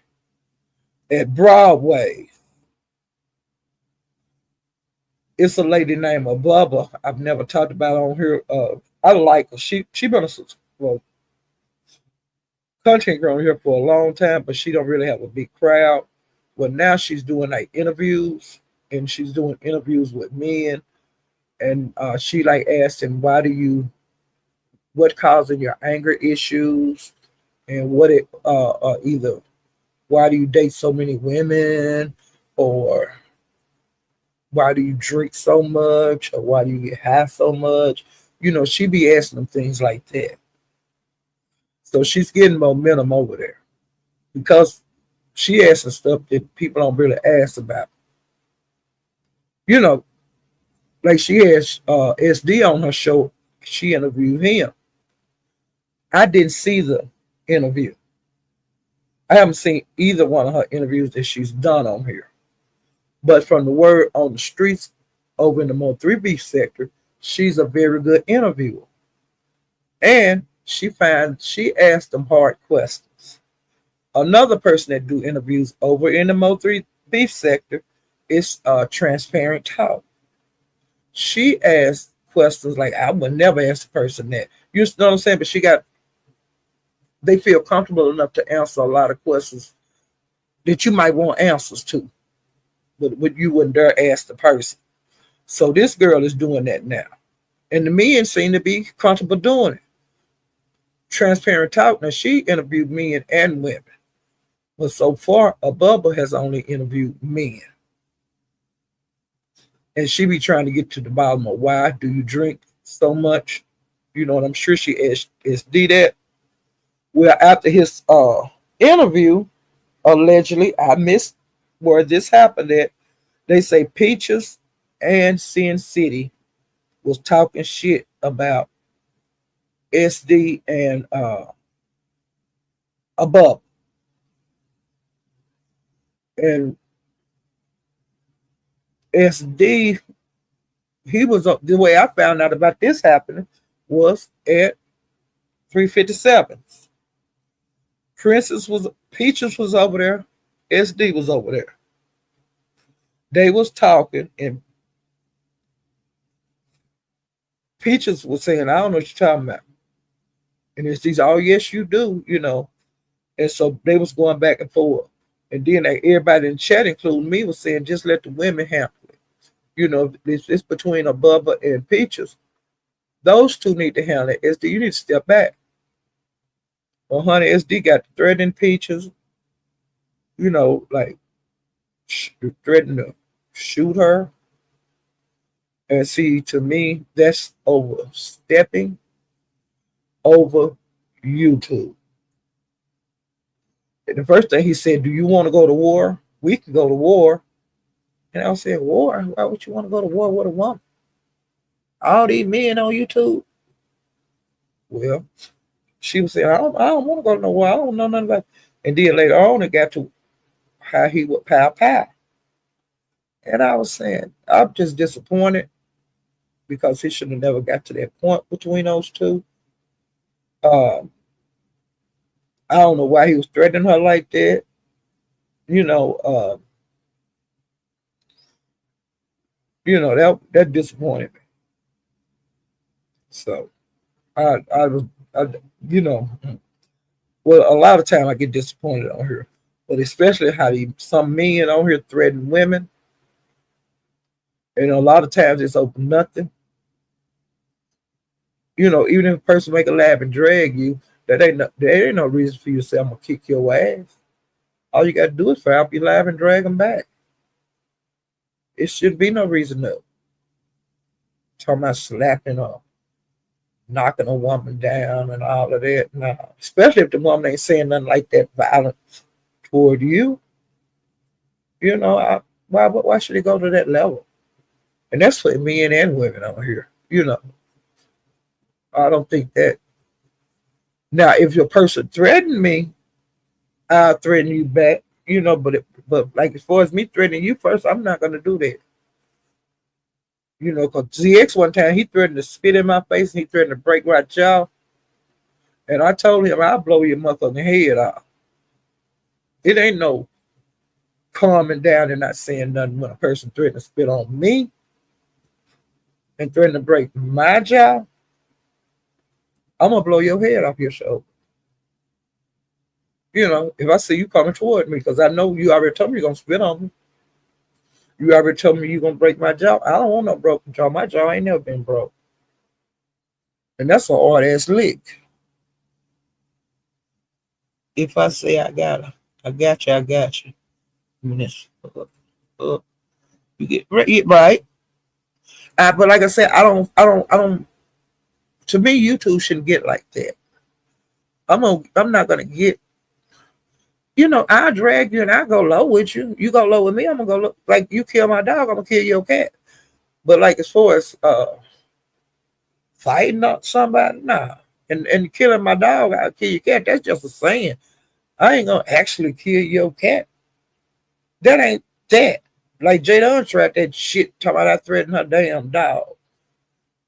at Broadway. It's a lady named Bubba. I've never talked about on here. I like her. She been a well, content girl here for a long time, but she don't really have a big crowd. Well, now she's doing like interviews, and she's doing interviews with men, and she like asked him, what causing your anger issues, and what it either why do you date so many women, or why do you drink so much, or why do you get high so much? She be asking them things like that. So she's getting momentum over there because she asking stuff that people don't really ask about. You know, like she has SD on her show. She interviewed him. I didn't see the interview. I haven't seen either one of her interviews that she's done on here. But from the word on the streets over in the Mo 3B sector, she's a very good interviewer. And she asked them hard questions. Another person that do interviews over in the Mo 3B sector is Transparent Talk. She asked questions like I would never ask a person that. You know what I'm saying? But they feel comfortable enough to answer a lot of questions that you might want answers to, but you wouldn't dare ask the person. So this girl is doing that now. And the men seem to be comfortable doing it. Transparent Talk, now she interviewed men and women. But so far, Abubba has only interviewed men. And she be trying to get to the bottom of why do you drink so much? And I'm sure she asked SD that. Well, after his interview, allegedly, I missed where this happened at. They say Peaches and Sin City was talking shit about SD and Above. And SD, he was the way I found out about this happening was at 357. Peaches was over there, SD was over there. They was talking, and Peaches was saying, I don't know what you're talking about. And it's these, oh yes, you do. And so they was going back and forth. And then everybody in the chat, including me, was saying, just let the women handle it. It's between Abubba and Peaches. Those two need to handle it. SD, you need to step back. Well, honey, SD got threatening Peaches, like threatening to shoot her. And see, to me, that's overstepping over YouTube. And the first thing he said, do you want to go to war? We can go to war. And I said, war? Why would you want to go to war with a woman? All these men on YouTube? Well, she was saying, I don't want to go to no war. I don't know nothing about it. And then later on, it got to how he would pow. And I was saying, I'm just disappointed because he should have never got to that point between those two. I don't know why he was threatening her like that. You know, that disappointed me. So I was, I, you know, well, a lot of time I get disappointed on here, but especially how some men on here threaten women, and a lot of times it's open nothing. Even if a person make a laugh and drag you, there ain't no reason for you to say I'm gonna kick your ass. All you gotta do is fire up your laugh and drag them back. It should be no reason to talking about slapping or knocking a woman down and all of that. No, especially if the woman ain't saying nothing like that violent toward you. Why should it go to that level? And that's for men and women out here. I don't think that. Now, if your person threatened me, I'll threaten you back. But like as far as me threatening you first, I'm not gonna do that. Because ZX one time he threatened to spit in my face and he threatened to break my jaw. And I told him I'll blow your motherfucking head off. It ain't no calming down and not saying nothing when a person threatened to spit on me and threatened to break my jaw. I'm gonna blow your head off your shoulder. If I see you coming toward me, because I know you already told me you're gonna spit on me. You already told me you're gonna break my jaw. I don't want no broken jaw. My jaw ain't never been broke. And that's a hard ass lick. If I say I got you, I got you. I mean, you get right. But like I said, I don't. To me, you two shouldn't get like that. I'm not gonna get. I drag you and I go low with you. You go low with me, I'm gonna go low. Like you kill my dog, I'm gonna kill your cat. But like as far as fighting up somebody, nah. And killing my dog, I'll kill your cat. That's just a saying. I ain't gonna actually kill your cat. That ain't that. Like Jada tried that shit talking about I threatened her damn dog.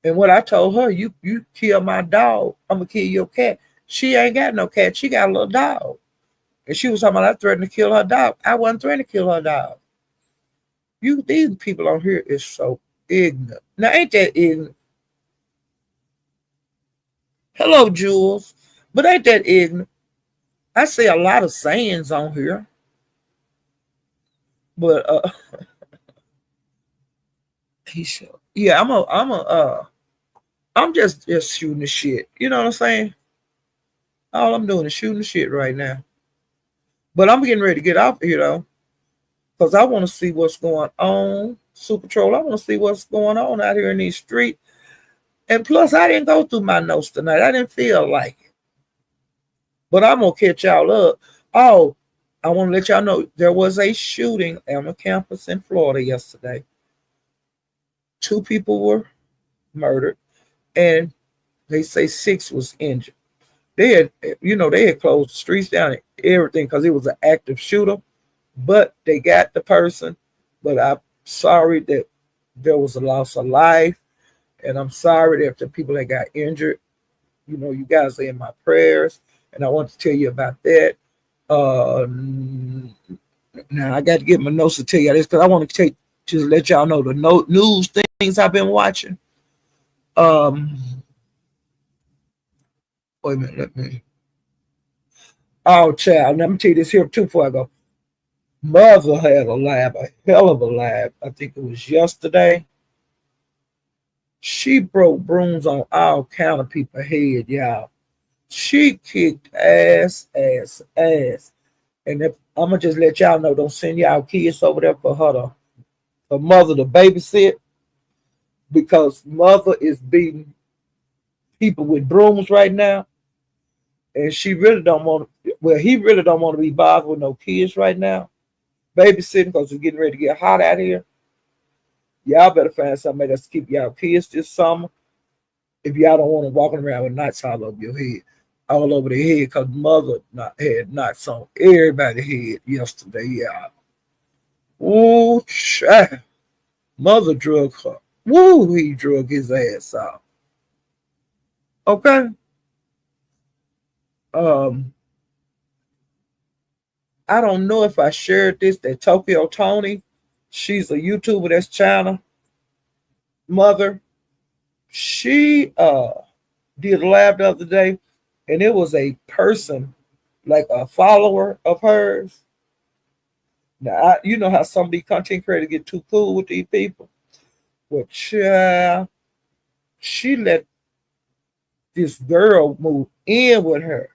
And what I told her, you kill my dog, I'm gonna kill your cat. She ain't got no cat, she got a little dog. And she was talking about I threatened to kill her dog. I wasn't threatening to kill her dog. These people on here is so ignorant. Now ain't that ignorant? Hello, Jules. But ain't that ignorant? I say a lot of sayings on here. But yeah, I'm just shooting the shit. You know what I'm saying? All I'm doing is shooting the shit right now. But I'm getting ready to get off here though. Because I want to see what's going on. Super Troll, I want to see what's going on out here in these streets. And plus, I didn't go through my notes tonight. I didn't feel like it. But I'm going to catch y'all up. Oh, I want to let y'all know there was a shooting on a campus in Florida yesterday. 2 people were murdered, and they say 6 was injured. They had closed the streets down and everything because it was an active shooter, but they got the person. But I'm sorry that there was a loss of life, and I'm sorry that the people that got injured, you guys are in my prayers, and I want to tell you about that. Now I got to get my notes to tell you this because I want to just let y'all know the news things I've been watching. Wait a minute, let me. Oh, child, let me tell you this here too before I go. Mother had a hell of a lab. I think it was yesterday. She broke brooms on all kind of people's head, y'all. She kicked ass. And if I'm gonna just let y'all know, don't send y'all kids over there for mother to babysit, because mother is beating people with brooms right now, and she really don't want to. Well, he really don't want to be bothered with no kids right now, babysitting, because it's getting ready to get hot out here. Y'all better find somebody that's keep y'all kids this summer. If y'all don't want to walk around with knots all over your head, all over their head, because mother had knots on everybody's head yesterday, y'all. Ooh, child. Mother drug her. Woo, he drug his ass off. Okay. I don't know if I shared this, that Tokyo Tony, she's a YouTuber that's China mother. She did a live the other day, and it was a person, like a follower of hers. Now, you know how some of these content creators get too cool with these people. Well, child, she let this girl move in with her,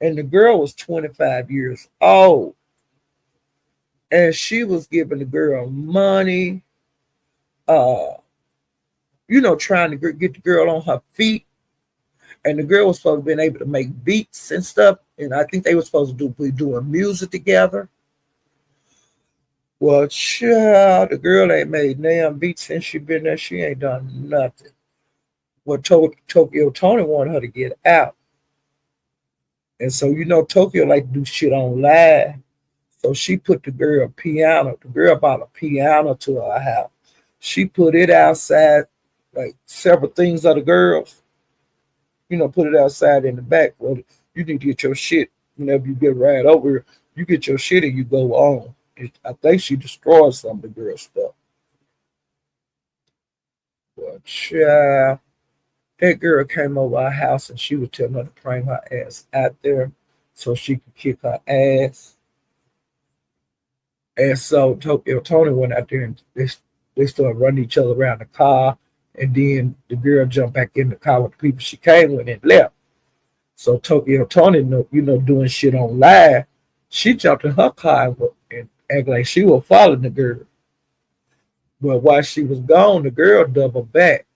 and the girl was 25 years old, and she was giving the girl money, uh, trying to get the girl on her feet. And the girl was supposed to be able to make beats and stuff, and I think they were supposed to be doing music together. Well, child, the girl ain't made damn beats since she been there. She ain't done nothing. Well, Tokyo Tony wanted her to get out. And so, Tokyo like to do shit on live. So she put the girl piano. The girl bought a piano to her house. She put it outside, like several things of the girls, put it outside in the back. Well, you need to get your shit whenever you get right over here. You get your shit and you go on. I think she destroyed some of the girl stuff. But child, that girl came over our house and she was telling her to bring her ass out there so she could kick her ass. And so Tokyo Tony went out there and they started running each other around the car. And then the girl jumped back in the car with the people she came with and left. So Tokyo Tony, doing shit on live, she jumped in her car and acted like she was following the girl. But while she was gone, the girl doubled back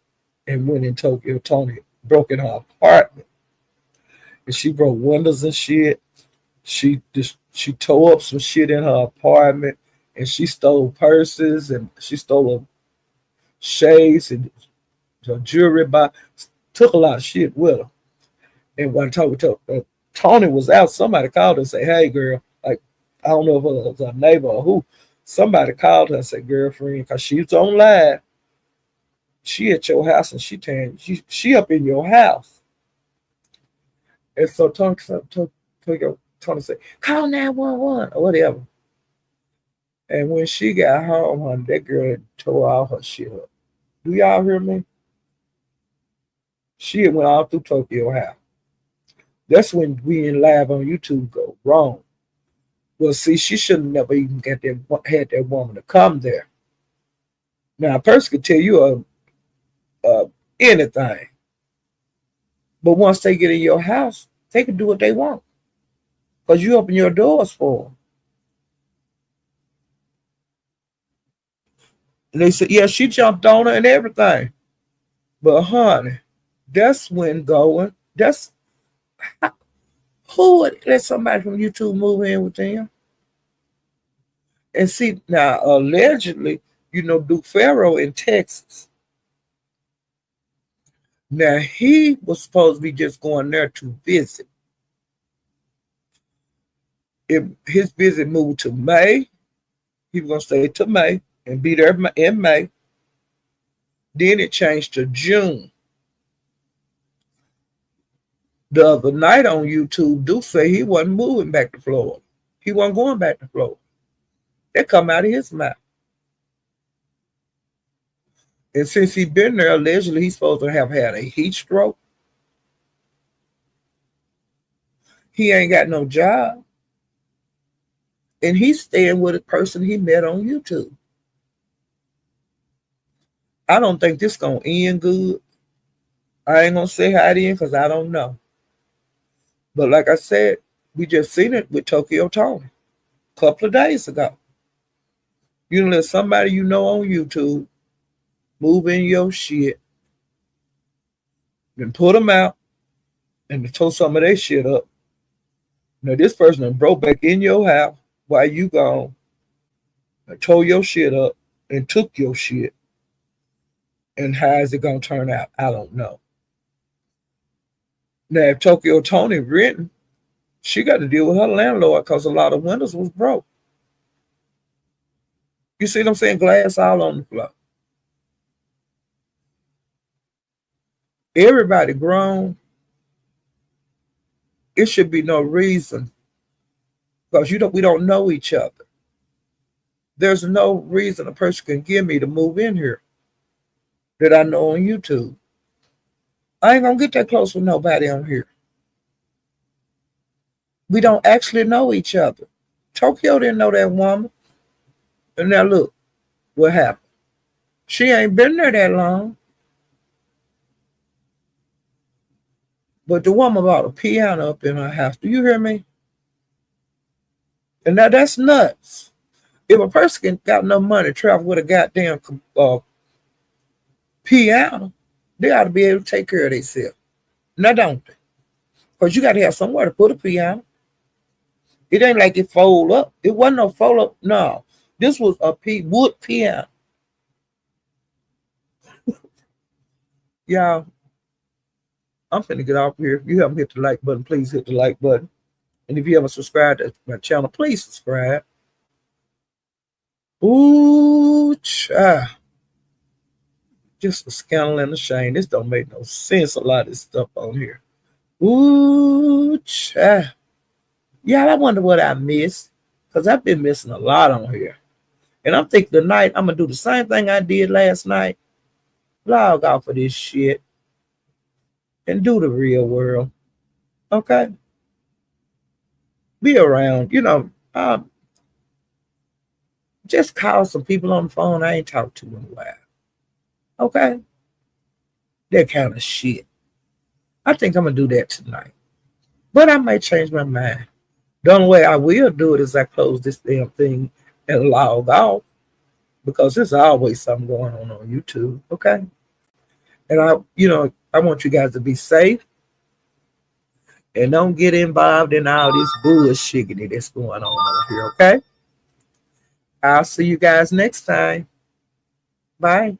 and went in Tokyo Tony, broke in her apartment. And she broke windows and shit. She tore up some shit in her apartment, and she stole purses and she stole shades and her jewelry took a lot of shit with her. And when Tony was out, somebody called her and said, "Hey, girl," like I don't know if it was a neighbor or who. Somebody called her and said, "Girlfriend," because she was on live. She at your house and she up in your house. And so Tony said, "Call 911 or whatever." And when she got home, honey, that girl had tore all her shit up. Do y'all hear me? She had went all through Tokyo house. That's when we in live on YouTube go wrong. Well, see, she should have never even had that woman to come there. Now, a person could tell you anything, but once they get in your house, they can do what they want because you open your doors for them. And they said, "Yeah, she jumped on her and everything." But honey, that's when going. That's who would let somebody from YouTube move in with them? And see now, allegedly, Duke Pharaoh in Texas. Now he was supposed to be just going there to visit. If his visit moved to May, he was gonna stay to May and be there in May. Then it changed to June. The other night on YouTube, Duke said he wasn't moving back to Florida. He wasn't going back to Florida. That come out of his mouth. And since he's been there, allegedly he's supposed to have had a heat stroke. He ain't got no job. And he's staying with a person he met on YouTube. I don't think this gonna end good. I ain't gonna say how it ends because I don't know. But like I said, we just seen it with Tokyo Tony a couple of days ago. You let somebody on YouTube move in your shit, then put them out and tore some of their shit up. Now this person done broke back in your house while you gone, and tore your shit up and took your shit. And how is it gonna turn out? I don't know. Now if Tokyo Tony renting, she got to deal with her landlord because a lot of windows was broke. You see what I'm saying? Glass all on the floor. Everybody grown. It should be no reason because we don't know each other. There's no reason a person can give me to move in here that I know on YouTube. I ain't gonna get that close with nobody on here. We don't actually know each other. Tokyo didn't know that woman. And now look what happened. She ain't been there that long. But the woman bought a piano up in her house. Do you hear me? And now that's nuts. If a person got enough money to travel with a goddamn piano, they ought to be able to take care of themselves. Now don't they? Because you got to have somewhere to put a piano. It ain't like it fold up. It wasn't no fold up. No. This was a wood piano. Y'all, I'm finna get off here. If you haven't hit the like button, please hit the like button. And if you haven't subscribed to my channel, please subscribe. Ooh, child. Just a scandal and a shame. This don't make no sense, a lot of this stuff on here. Ooh, child. Y'all, I wonder what I missed. Because I've been missing a lot on here. And I'm thinking tonight I'm going to do the same thing I did last night. Log off of this shit. And do the real world. Okay? Be around. Just call some people on the phone I ain't talked to in a while. Okay? That kind of shit. I think I'm going to do that tonight. But I might change my mind. The only way I will do it is I close this damn thing and log off. Because there's always something going on YouTube. Okay? And I want you guys to be safe. And don't get involved in all this bullshit that's going on over here. Okay? I'll see you guys next time. Bye.